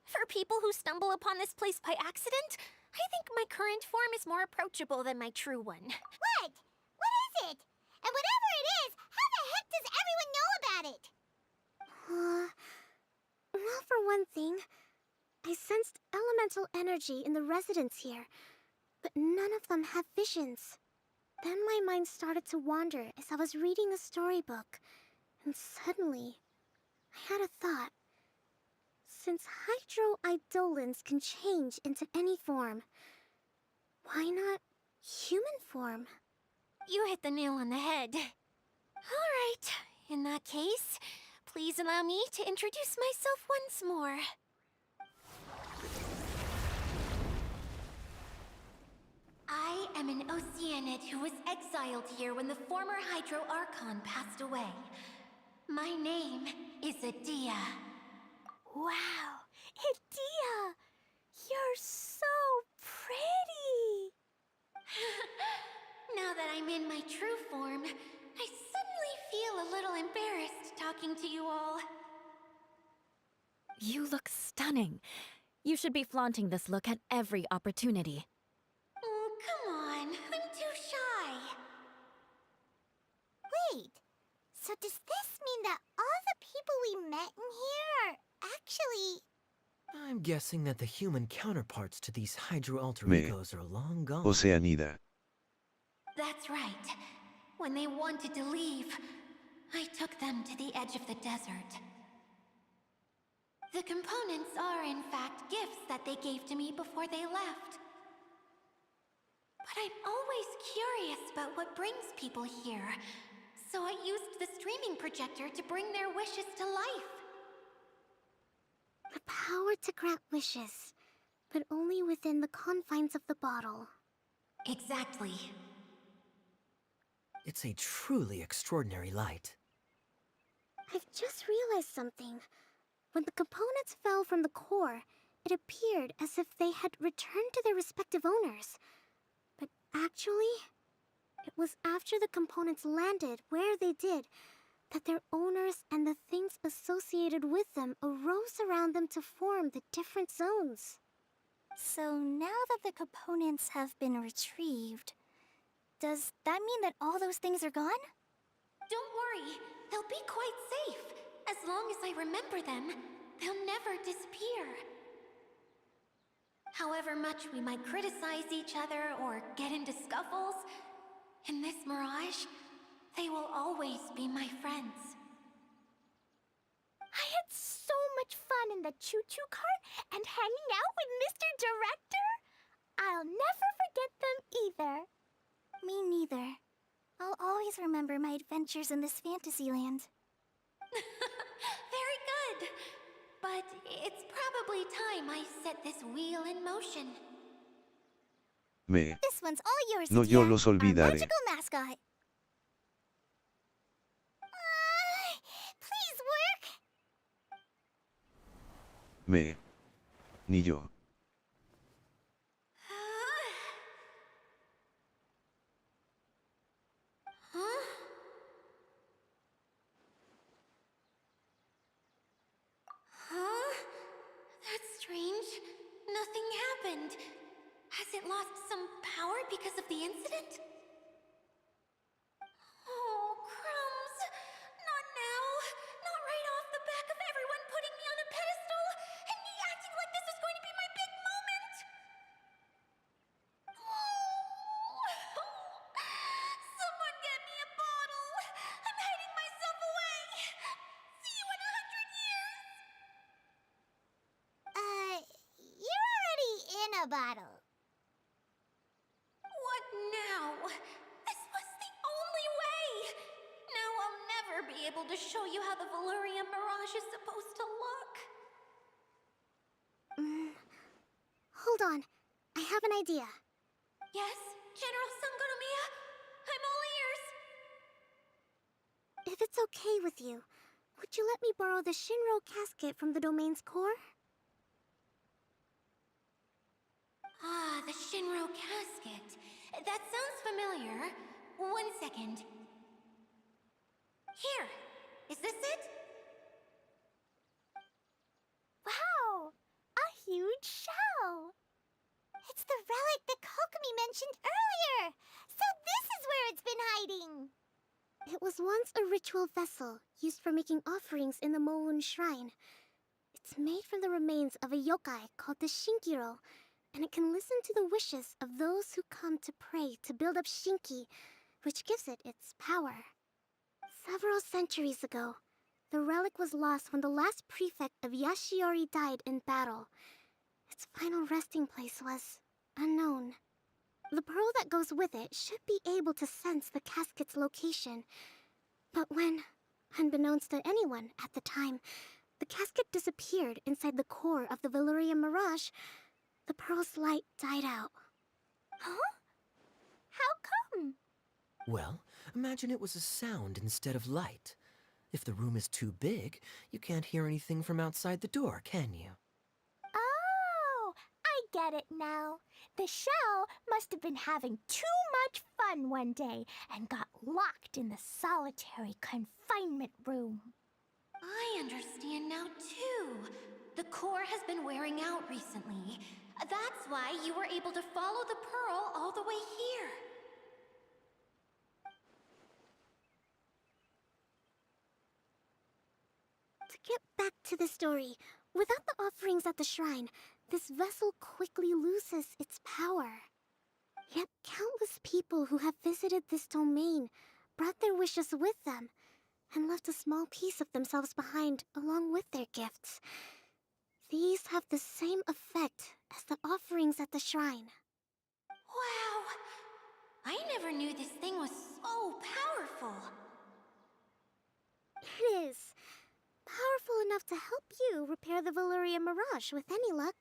for people who stumble upon this place by accident, I think my current form is more approachable than my true one. What? What is it? And whatever it is, how the heck does everyone know about it? Well, for one thing, I sensed elemental energy in the residents here, but none of them have visions. Then my mind started to wander as I was reading a storybook, and suddenly, I had a thought. Since hydroidolins can change into any form, why not human form? You hit the nail on the head. All right, in that case, please allow me to introduce myself once more. I am an Oceanid who was exiled here when the former Hydro Archon passed away. My name is Adia. Wow, Idea! You're so pretty! Now that I'm in my true form, I suddenly feel a little embarrassed talking to you all. You look stunning. You should be flaunting this look at every opportunity. Oh, come on. I'm too shy. Wait, so does this mean that all the people we met in here are actually... I'm guessing that the human counterparts to these hydro alter Me. egos are long gone. Oceanida. That's right. When they wanted to leave, I took them to the edge of the desert. The components are, in fact, gifts that they gave to me before they left. But I'm always curious about what brings people here, so I used the streaming projector to bring their wishes to life. The power to grant wishes, but only within the confines of the bottle. Exactly. It's a truly extraordinary light. I've just realized something. When the components fell from the core, it appeared as if they had returned to their respective owners. But actually, it was after the components landed where they did that their owners and the things associated with them arose around them to form the different zones. So now that the components have been retrieved, does that mean that all those things are gone? Don't worry, they'll be quite safe. As long as I remember them, they'll never disappear. However much we might criticize each other or get into scuffles, in this mirage, they will always be my friends. I had so much fun in the choo-choo cart and hanging out with Mr. Director. I'll never forget them either. Me neither. I'll always remember my adventures in this fantasy land. Very good. But it's probably time I set this wheel in motion. Me. This one's all yours, No, Adia, yo los our olvidaré. magical mascot. Please work! Me. Ni yo. Huh? Huh? That's strange. Nothing happened. Has it lost some power because of the incident? Oh, crumbs. Not now. Not right off the back of everyone putting me on a pedestal and me acting like this is going to be my big moment. Someone get me a bottle. I'm hiding myself away. See you in 100 years. You're already in a bottle. to show you how the Valurian Mirage is supposed to look. Hold on. I have an idea. Yes, General Sangonomiya? I'm all ears. If it's okay with you, would you let me borrow the Shinro casket from the domain's core? Ah, the Shinro casket. That sounds familiar. 1 second. Here. Is this it? Wow! A huge shell! It's the relic that Kokomi mentioned earlier! So this is where it's been hiding! It was once a ritual vessel used for making offerings in the Moon Shrine. It's made from the remains of a yokai called the Shinkiro, and it can listen to the wishes of those who come to pray to build up Shinki, which gives it its power. Several centuries ago, the relic was lost when the last prefect of Yashiori died in battle. Its final resting place was unknown. The pearl that goes with it should be able to sense the casket's location. But when, unbeknownst to anyone at the time, the casket disappeared inside the core of the Valurian Mirage, the pearl's light died out. Huh? How come? Well, imagine it was a sound instead of light. If the room is too big, you can't hear anything from outside the door, can you? Oh, I get it now. The shell must have been having too much fun one day and got locked in the solitary confinement room. I understand now, too. The core has been wearing out recently. That's why you were able to follow the pearl all the way here. To get back to the story, without the offerings at the shrine, this vessel quickly loses its power. Yet countless people who have visited this domain brought their wishes with them and left a small piece of themselves behind along with their gifts. These have the same effect as the offerings at the shrine. Wow! I never knew this thing was so powerful. It is. Powerful enough to help you repair the Valurian Mirage with any luck.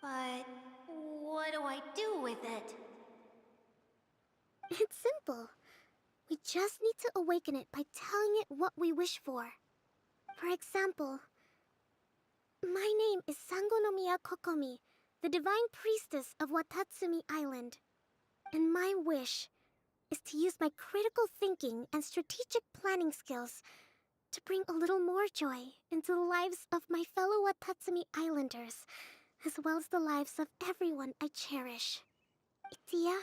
But what do I do with it? It's simple. We just need to awaken it by telling it what we wish for. For example, my name is Sangonomiya Kokomi, the divine priestess of Watatsumi Island. And my wish is to use my critical thinking and strategic planning skills to bring a little more joy into the lives of my fellow Watatsumi Islanders, as well as the lives of everyone I cherish. Itia,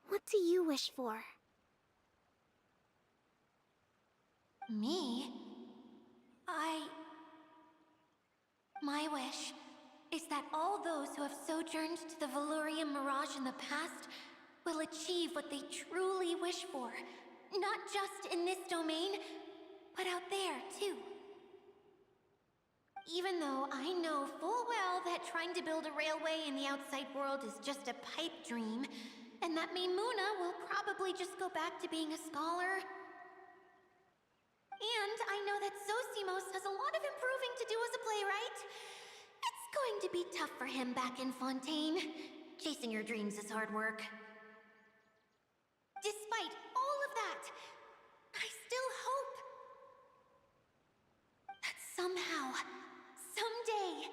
what do you wish for? Me? My wish is that all those who have sojourned to the Valurian Mirage in the past will achieve what they truly wish for. Not just in this domain, but out there, too. Even though I know full well that trying to build a railway in the outside world is just a pipe dream, and that Maimuna will probably just go back to being a scholar. And I know that Zosimos has a lot of improving to do as a playwright. It's going to be tough for him back in Fontaine. Chasing your dreams is hard work. Despite all of that, I still hope that somehow, someday,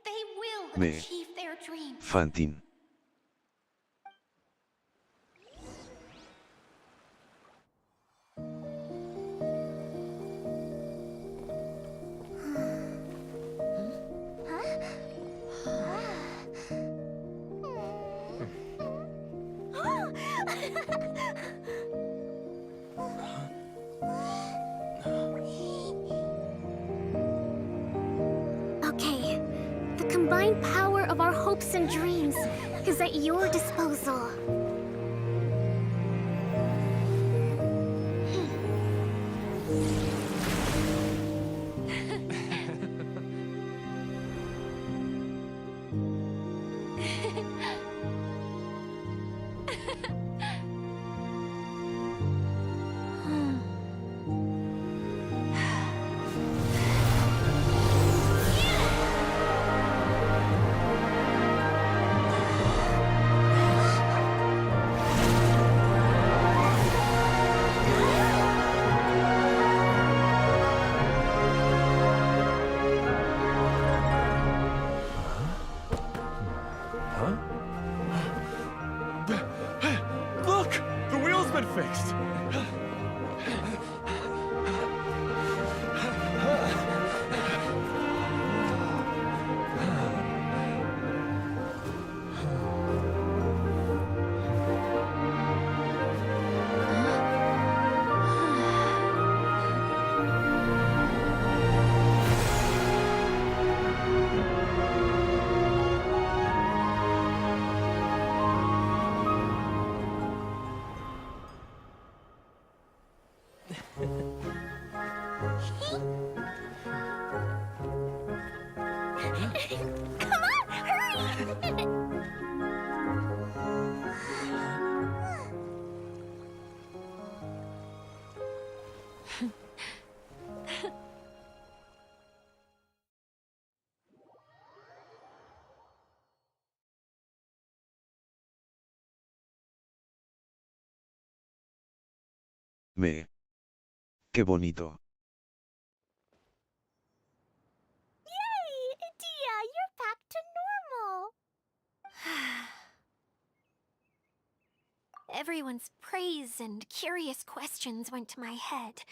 they will achieve their dreams. Fantin. Okay, the combined power of our hopes and dreams is at your disposal. Come on, hurry! Qué bonito. Yay! Dia, you're back to normal. Everyone's praise and curious questions went to my head.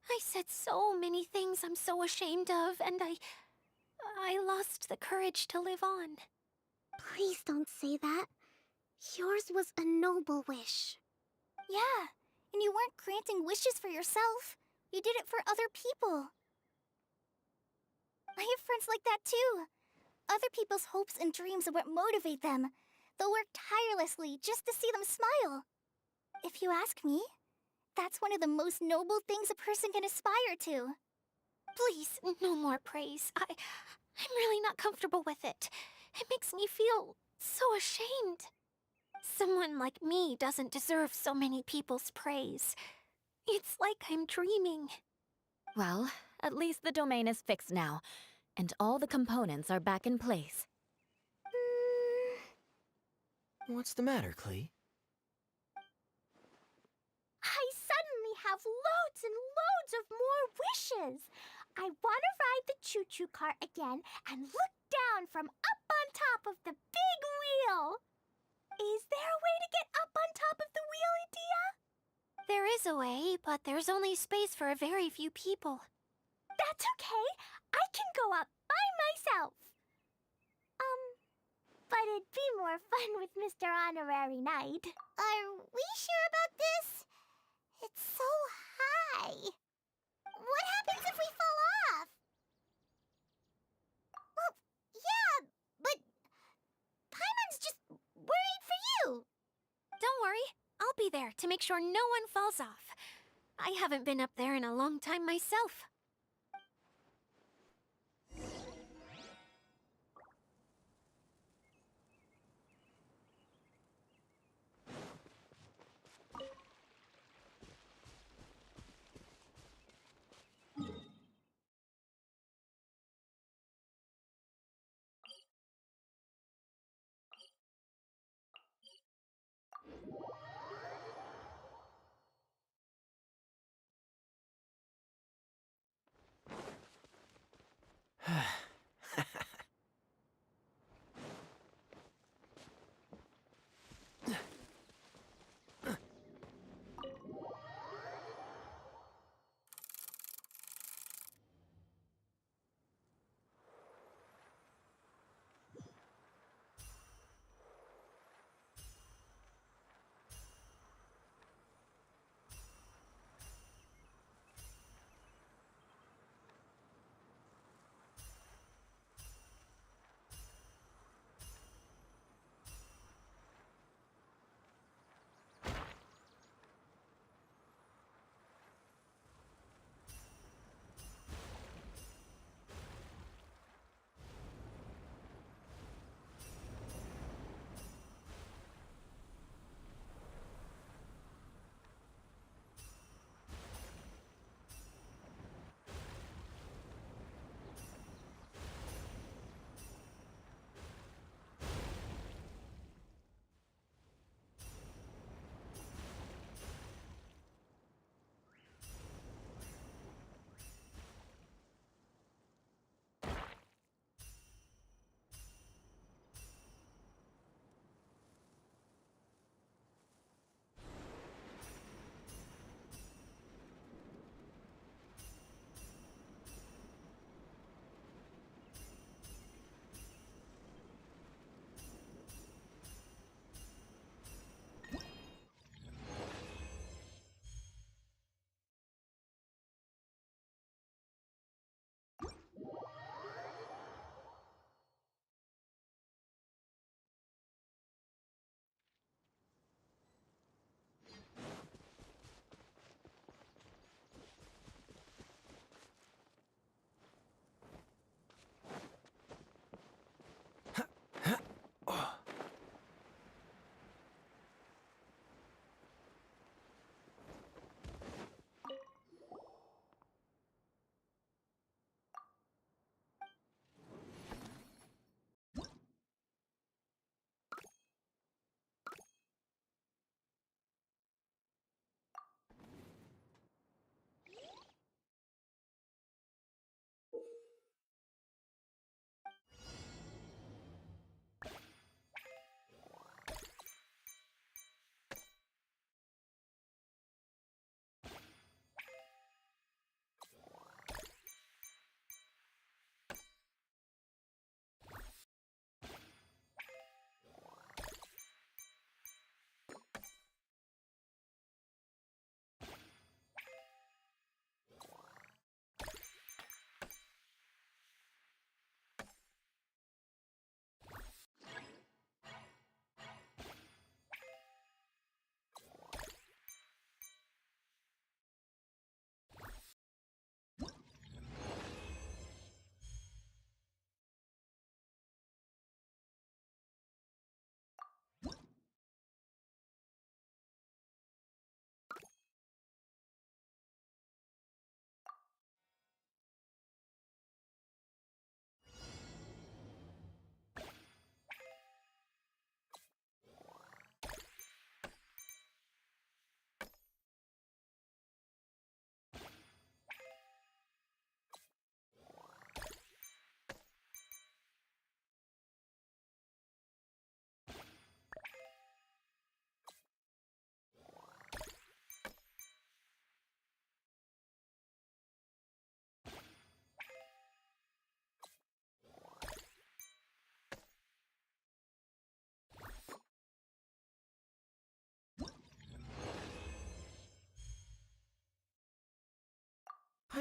I said so many things I'm so ashamed of, and I lost the courage to live on. Please don't say that. Yours was a noble wish. Yeah, and you weren't granting wishes for yourself. You did it for other people. I have friends like that too. Other people's hopes and dreams are what motivate them. They'll work tirelessly just to see them smile. If you ask me, that's one of the most noble things a person can aspire to. Please, no more praise. I'm really not comfortable with it. It makes me feel so ashamed. Someone like me doesn't deserve so many people's praise. It's like I'm dreaming. Well, at least the domain is fixed now, and all the components are back in place. What's the matter, Klee? I suddenly have loads and loads of more wishes. I want to ride the choo-choo cart again and look down from up on top of the big wheel. Is there a way to get up on top of the wheel, Dia? There is a way, but there's only space for a very few people. That's okay. I can go up by myself. But it'd be more fun with Mr. Honorary Knight. Are we sure about this? It's so high. What happens if we fall off? Well, yeah, but Paimon's just worried for you. Don't worry, I'll be there to make sure no one falls off. I haven't been up there in a long time myself.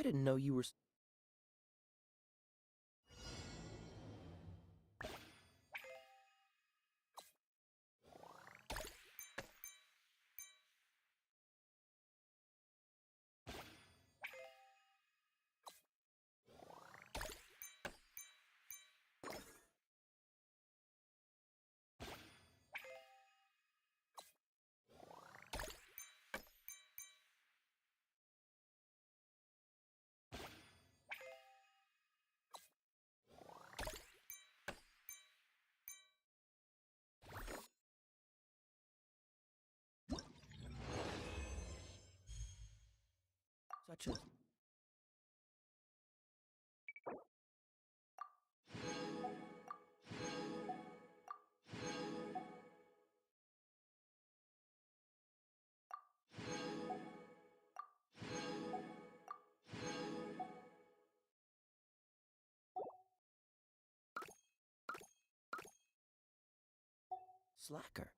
I didn't know you were... Such a... slacker.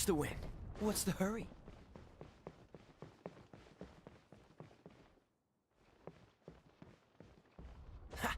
catch the wind. What's the hurry? Ha!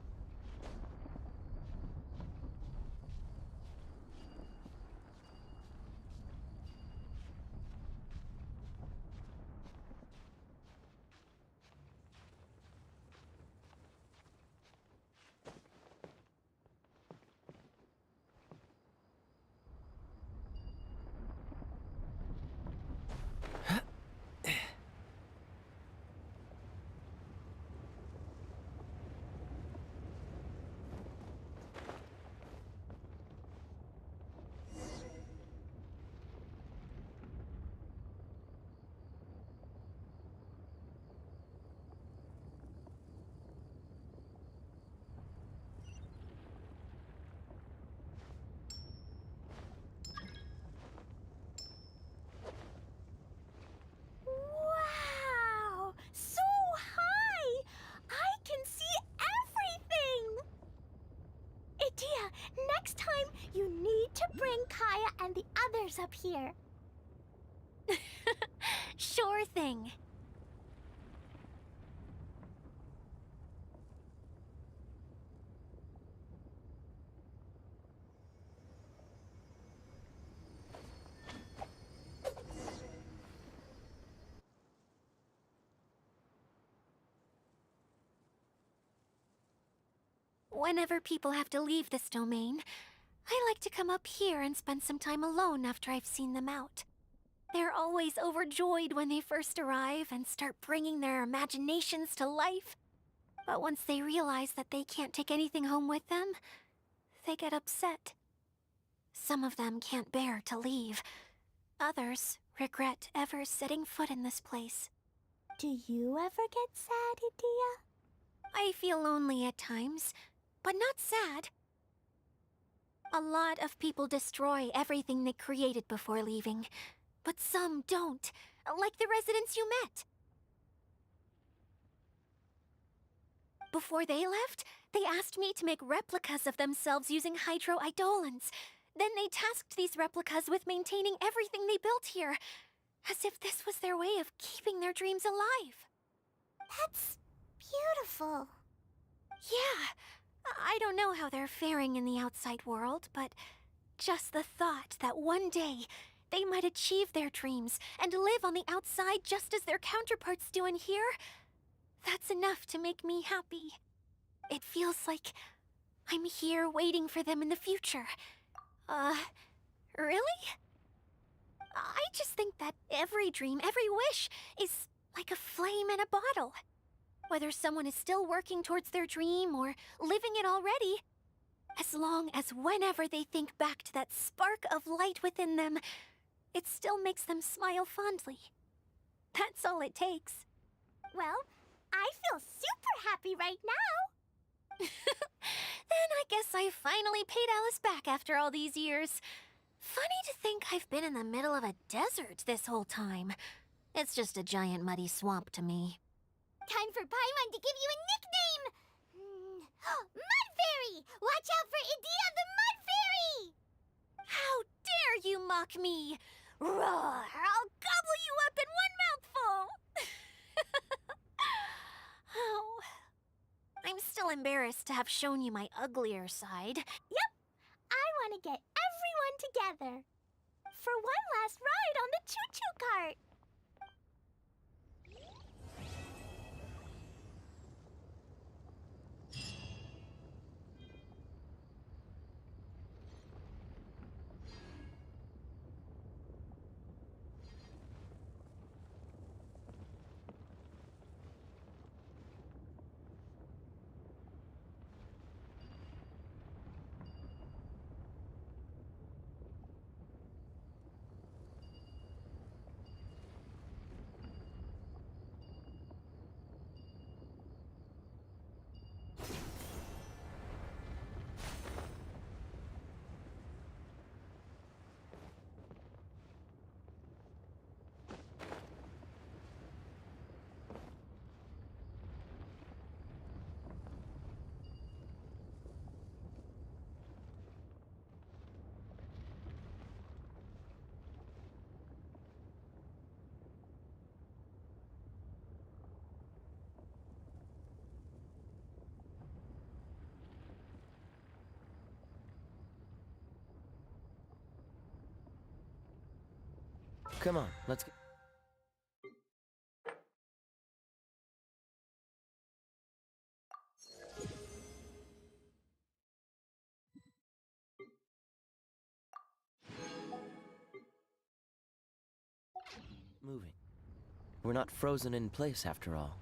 Wow! So high! I can see everything! Idia, next time you need to bring Kaya and the others up here. Sure thing. Whenever people have to leave this domain, I like to come up here and spend some time alone after I've seen them out. They're always overjoyed when they first arrive and start bringing their imaginations to life. But once they realize that they can't take anything home with them, they get upset. Some of them can't bear to leave. Others regret ever setting foot in this place. Do you ever get sad, Idia? I feel lonely at times, but not sad. A lot of people destroy everything they created before leaving, but some don't, like the residents you met. Before they left, they asked me to make replicas of themselves using hydro-eidolons. Then they tasked these replicas with maintaining everything they built here, as if this was their way of keeping their dreams alive. That's beautiful. Yeah, I don't know how they're faring in the outside world, but just the thought that one day they might achieve their dreams and live on the outside just as their counterparts do in here, that's enough to make me happy. It feels like I'm here waiting for them in the future. Really? I just think that every dream, every wish, is like a flame in a bottle. Whether someone is still working towards their dream or living it already, as long as whenever they think back to that spark of light within them, it still makes them smile fondly. That's all it takes. Well, I feel super happy right now. Then I guess I finally paid Alice back after all these years. Funny to think I've been in the middle of a desert this whole time. It's just a giant muddy swamp to me. Time for Paimon to give you a nickname! Mud Fairy! Watch out for Idia the Mud Fairy! How dare you mock me! Roar! I'll gobble you up in one mouthful! Oh, I'm still embarrassed to have shown you my uglier side. Yep, I want to get everyone together for one last ride on the choo-choo cart. Come on, let's go. Moving. We're not frozen in place after all.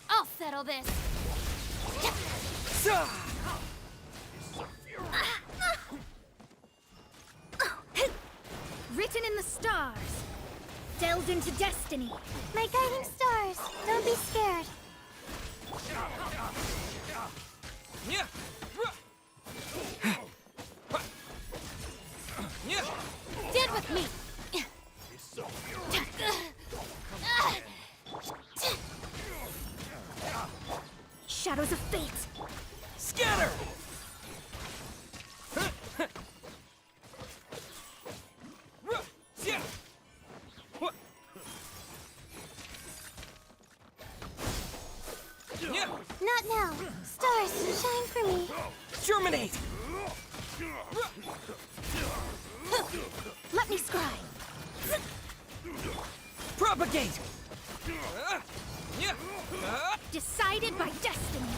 I'll settle this. Written in the stars. Delved into destiny. My guiding stars, don't be scared. Stand with me. Shadows of fate. Scatter! Not now. Stars, shine for me. Germinate! Let me scry. Propagate! Decided by destiny.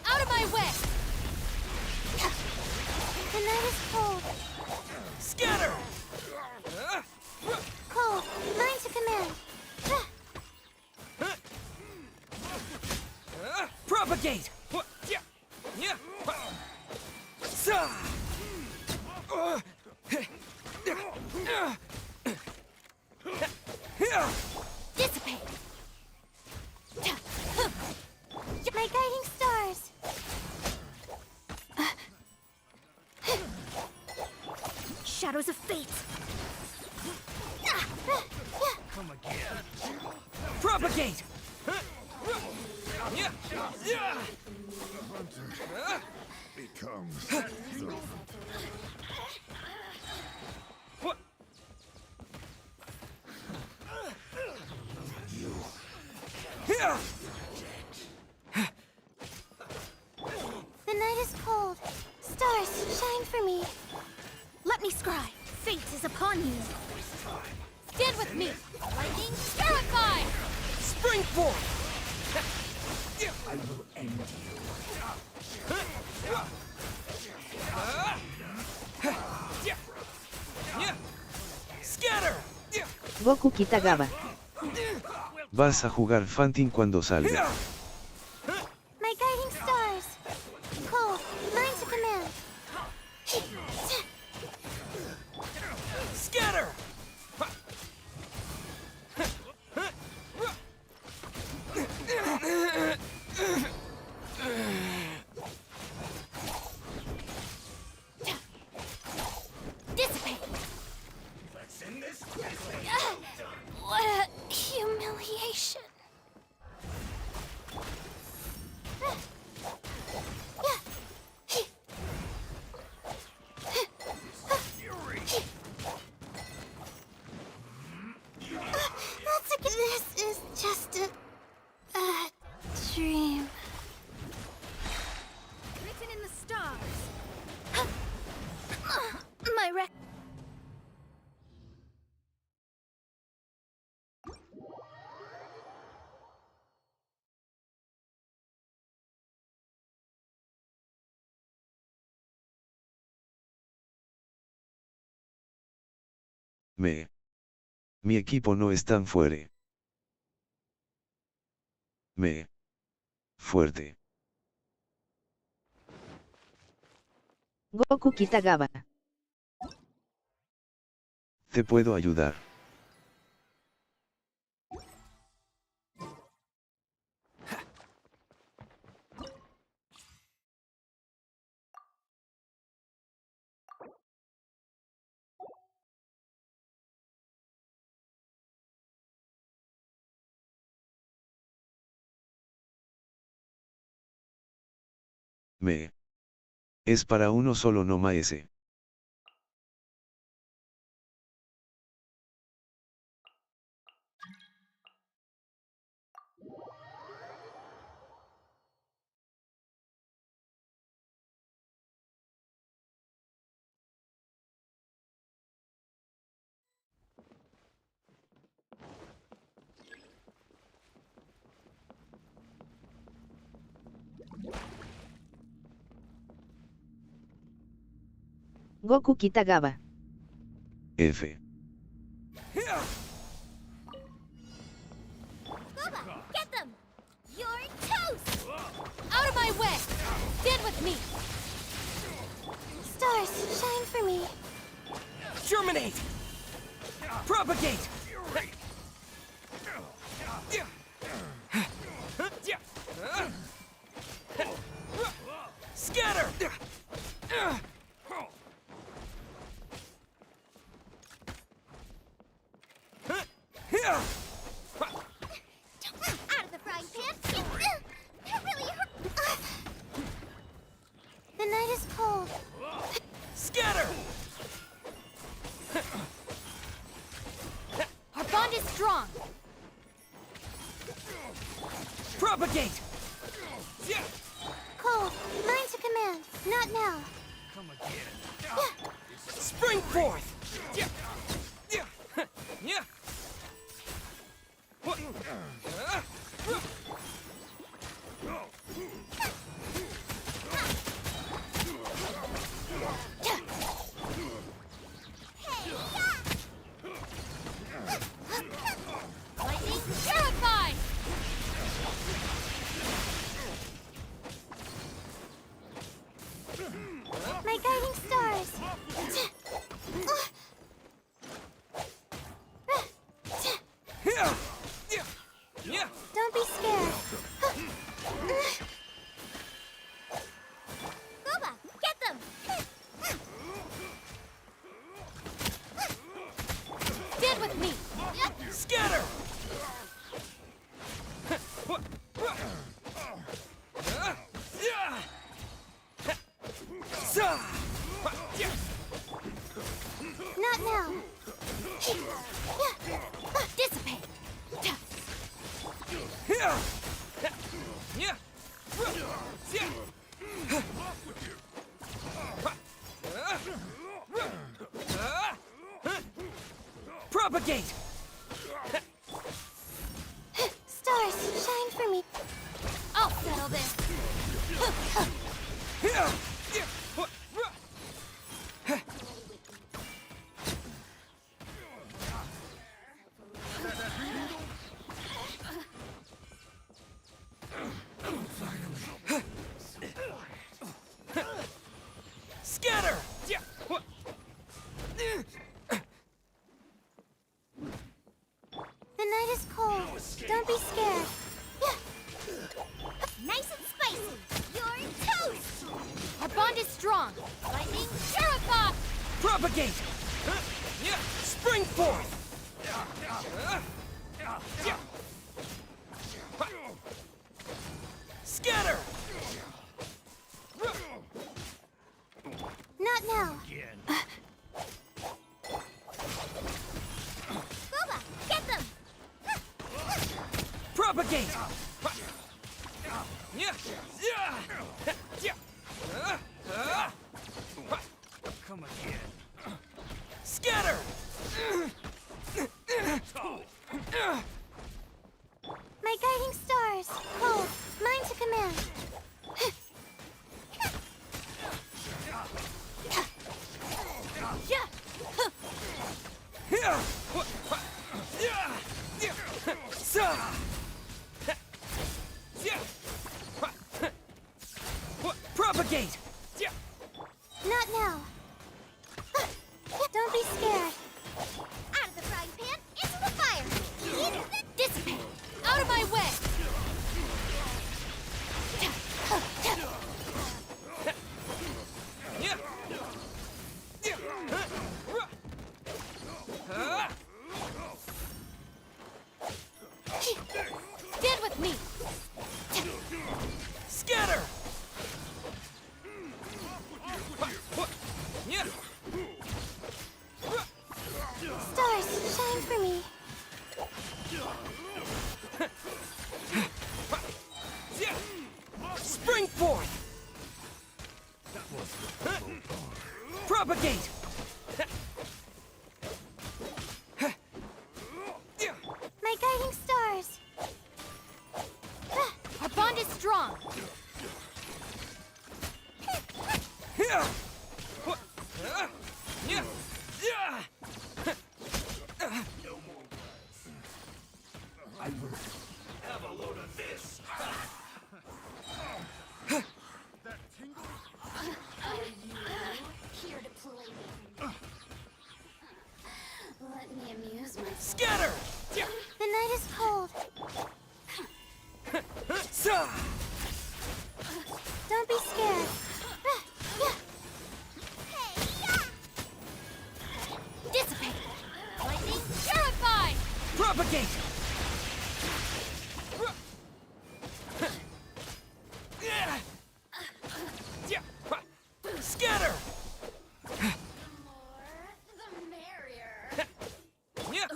Out of my way. The night is cold. Scatter! Cold. Mine to command. Propagate! Dissipate. My guiding stars. Shadows of fate. Propagate! The night is cold. Stars, shine for me. Let me scry. Fate is upon you. Stand with me. Lightning terrify. Spring forth! I will end you. Scatter! Goku Kitagawa. Vas a jugar Fantin cuando salga. My guiding stars. Cold. Mi equipo no es tan fuerte. Fuerte. Goku Kitagawa. Te puedo ayudar. Es para uno solo, no maese. Goku Kitagawa. F. Bubba, get them! You're toast! Out of my way! Stand with me! Stars, shine for me. Germinate! Propagate! Scatter! Out of the frying pan. That really hurt. The night is cold. Scatter! Our bond is strong. Propagate! Cold. Mine to command. Not now. Spring forth! Lightning terrified! My guiding stars. Don't be scared. Bubba, get them. Stand with me! Scatter! Not now. Dissipate! Propagate! Stars, shine for me. I'll settle this! Scatter! The night is cold. Don't be scared. Nice and spicy. You're toast. Our bond is strong! Lightning terrified! Propagate! Spring forth! Scatter! Not now. Bubba, get them. Propagate! Come again. Scatter! My guiding stars. Cold. Mine to command. Yeah! Not now. Don't be scared. Out of the frying pan, into the fire! Dissipate! Out of my way! Stand with me! Scatter! Stars, shine for me. Spring forth! Propagate! My guiding stars. Our bond is strong! I will have a load of this. Here to play. Let me amuse myself. Scatter! The night is cold. Don't be scared. Dissipate! Lightning purified! Propagate! Scatter! The merrier.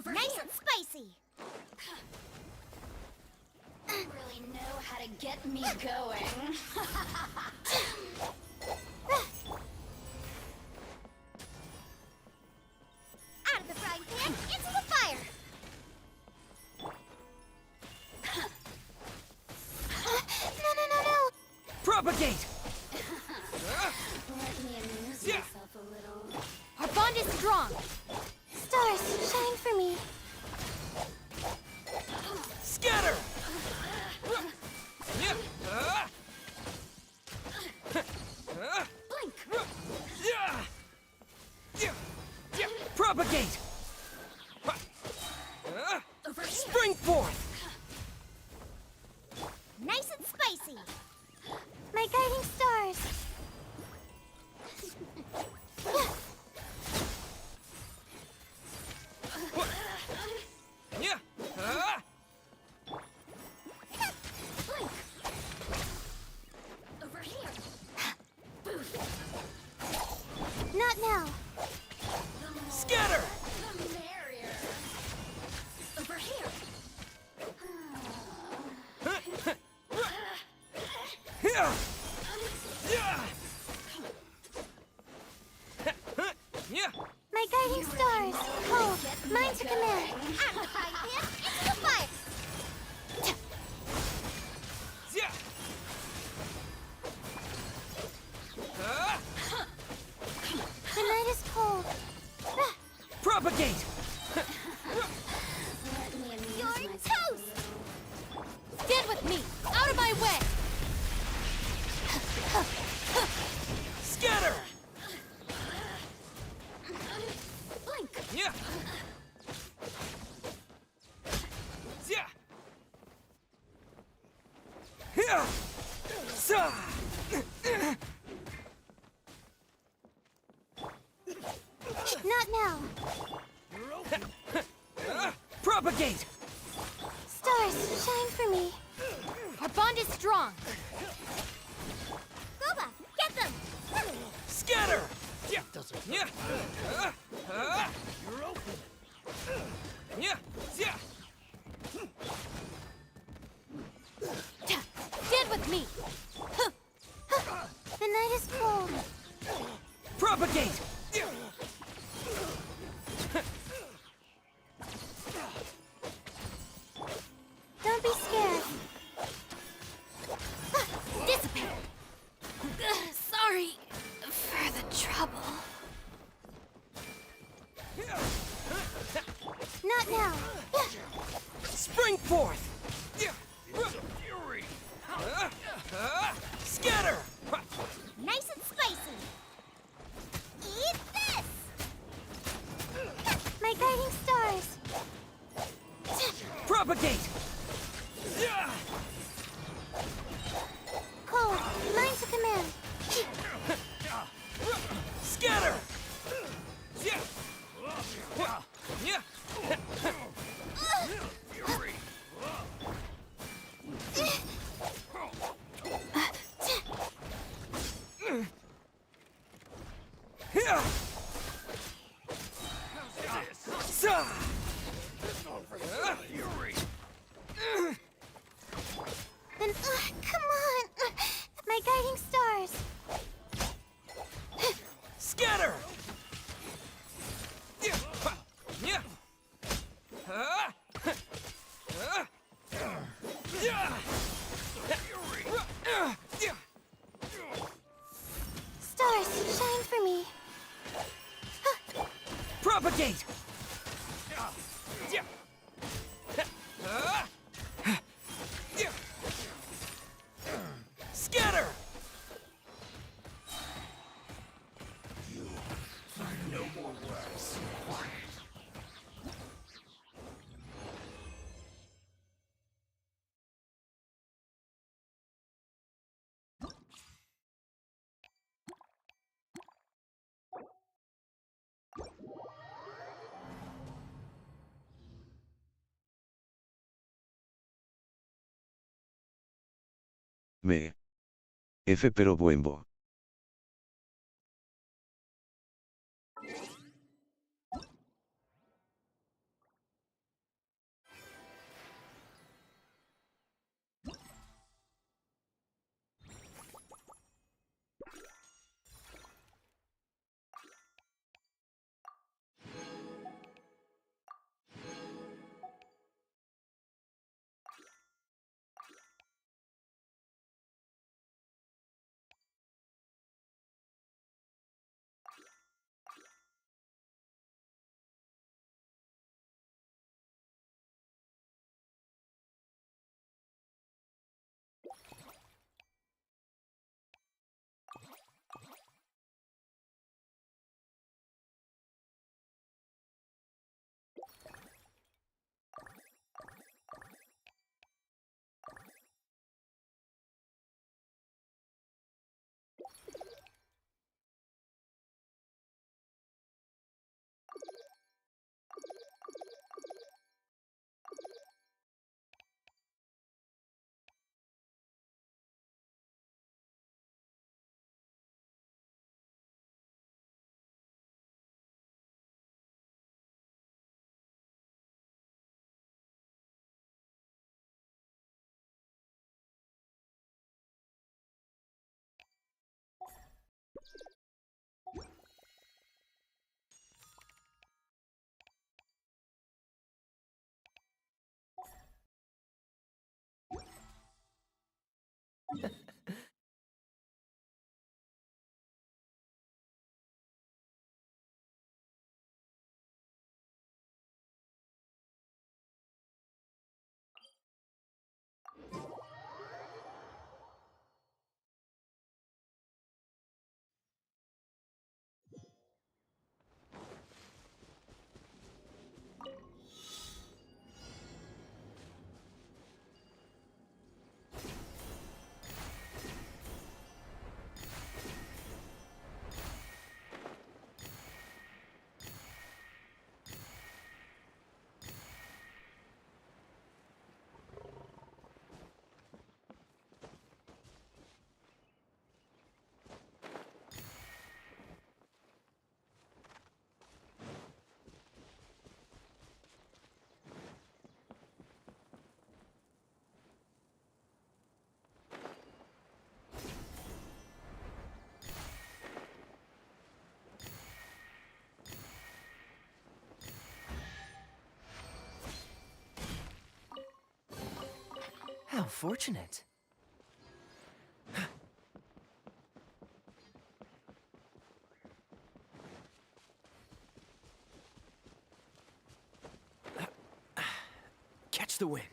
Nice and spicy! You really know how to get me going. Out of the frying pan, into the fire! No. Propagate! Let me amuse myself a little. Our bond is strong! Stars, shine for me. Scatter! Blink! Propagate! Over here! Spring forth! Nice and spicy! My guiding stars. Over here! Not now. Scatter! The merrier. Over here! My guiding stars. Cold. Mine to command. Out of the frying pan, into the fire! The night is cold. Propagate! Let me amuse You're myself. toast! Stand with me! Out of my way! Scatter! Blink! Not now. Propagate! Stars, shine for me. Our bond is strong! Gooba, get them! Scatter! Stand with me! The night is cold. Propagate! Don't be scared. Dissipate! Sorry for the trouble. Not now. Spring forth! Fury! Scatter! Nice and spicy! Then, come on! My guiding stars! Scatter! Stars, shine for me. Propagate! Scatter! No more words. Me. F pero buembo. How fortunate. Catch the wind.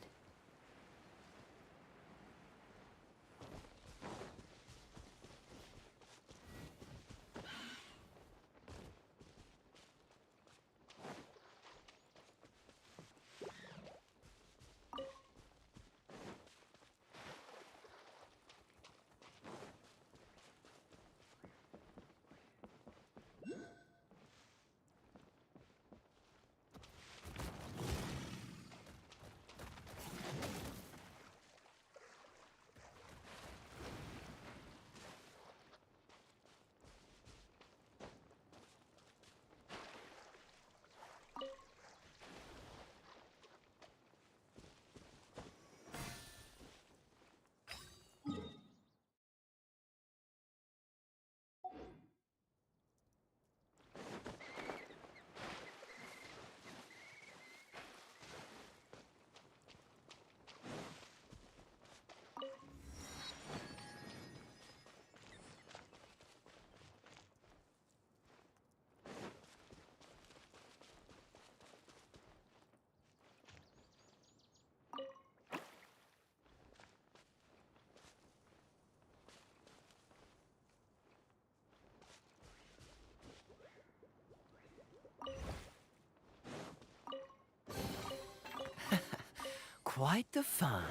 quite the find.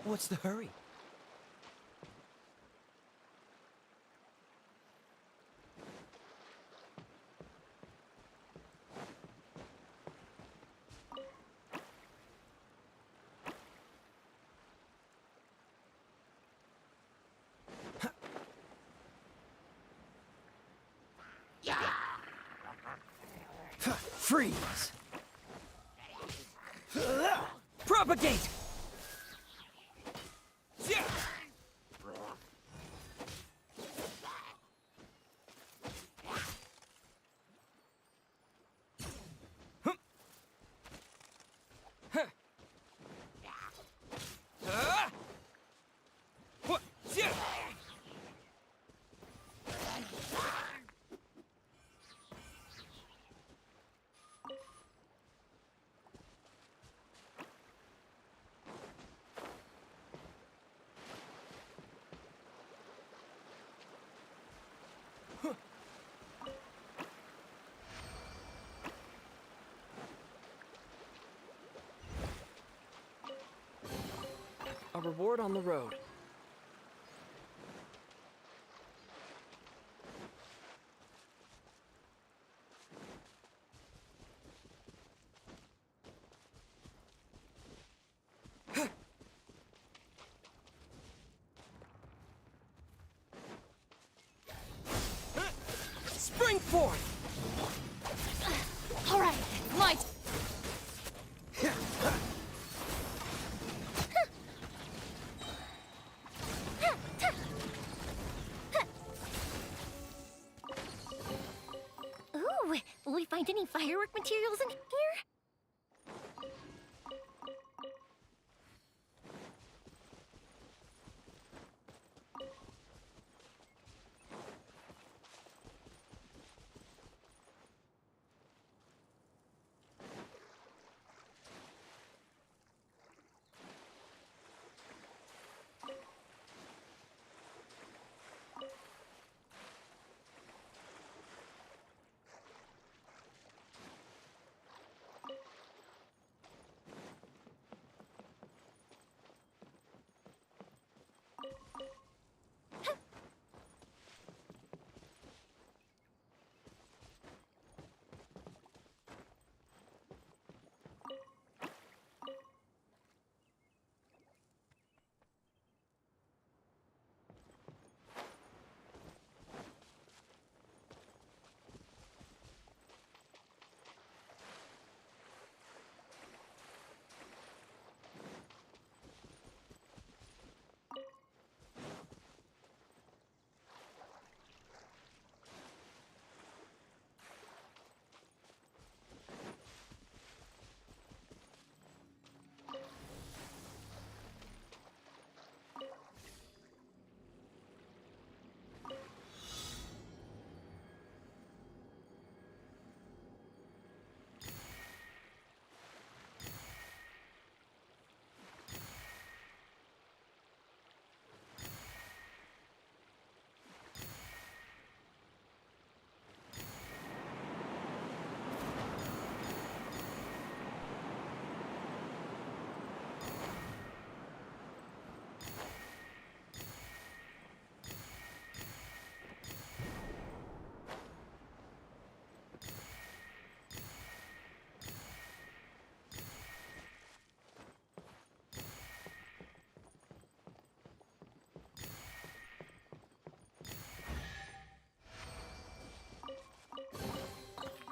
What's the hurry? Freeze! Propagate! A reward on the road. Spring forth! All right, my Ooh, will we find any firework materials in here?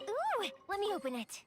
Ooh, let me open it.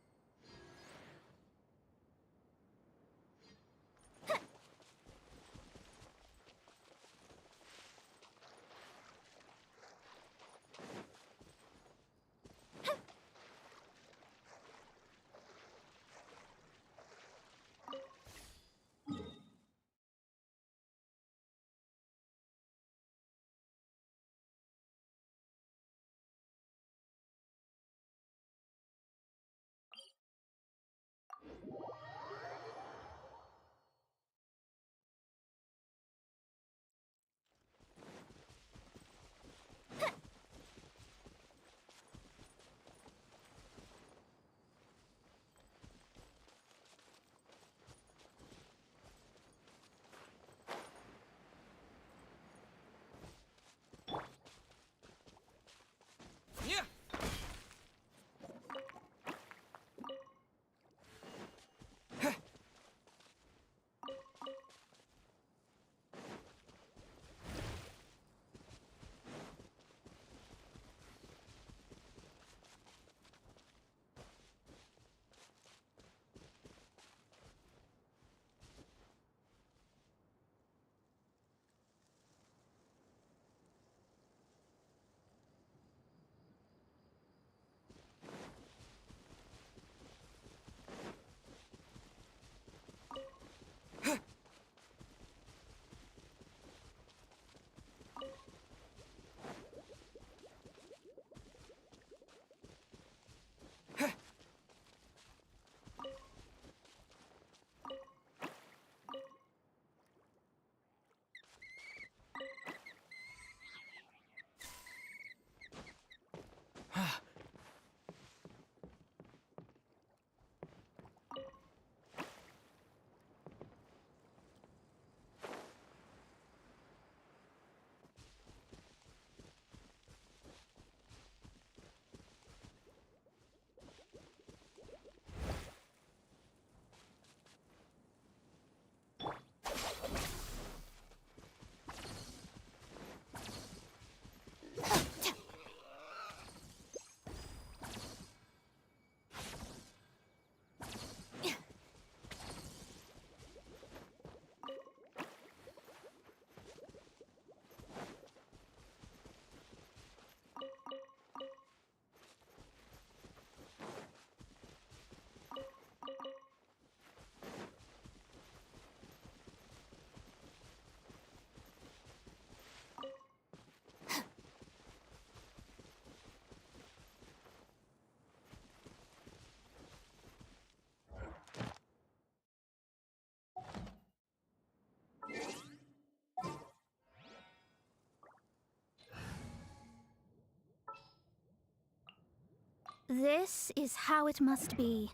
This is how it must be.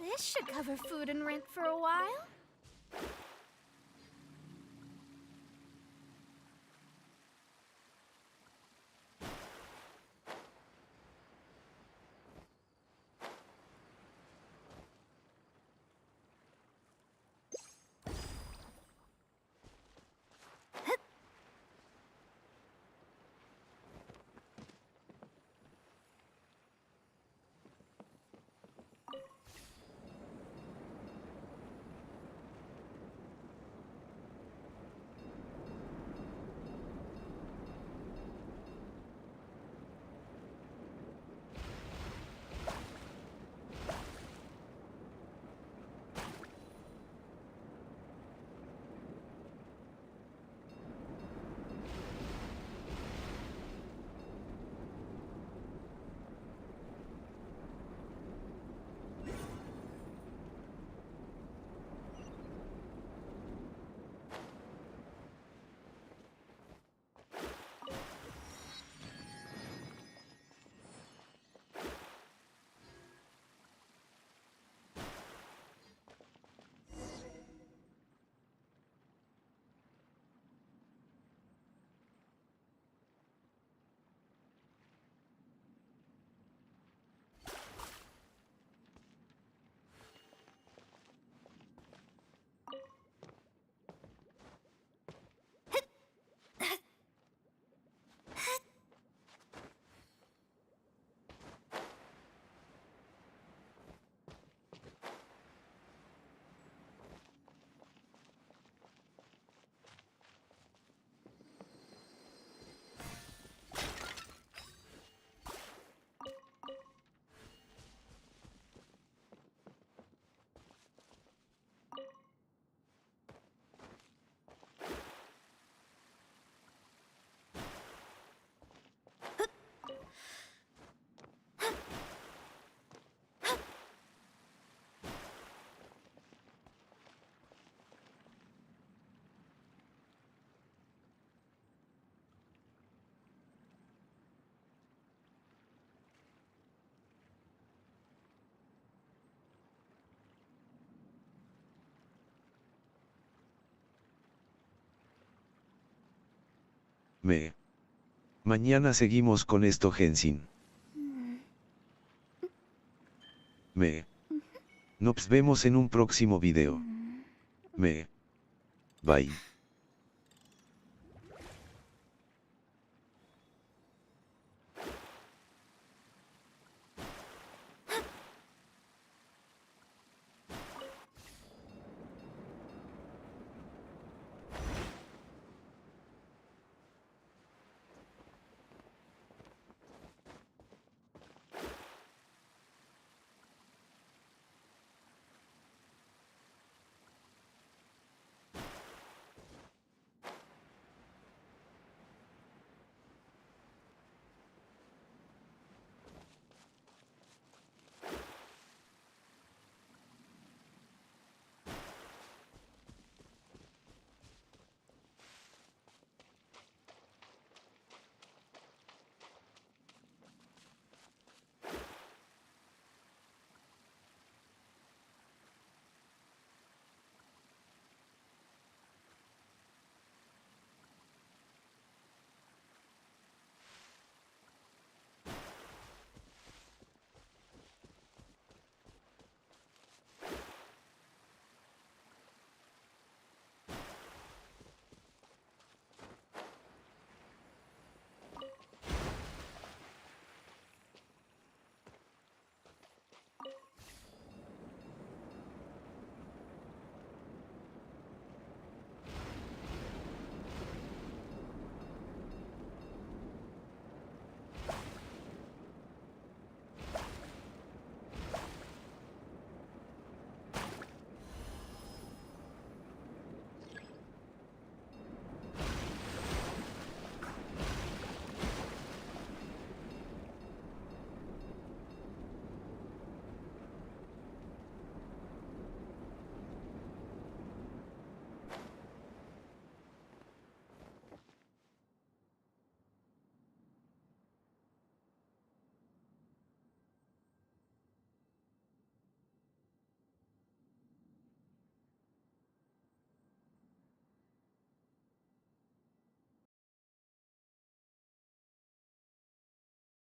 This should cover food and rent for a while. Mañana seguimos con esto, Genshin. Nos vemos en un próximo video. Bye.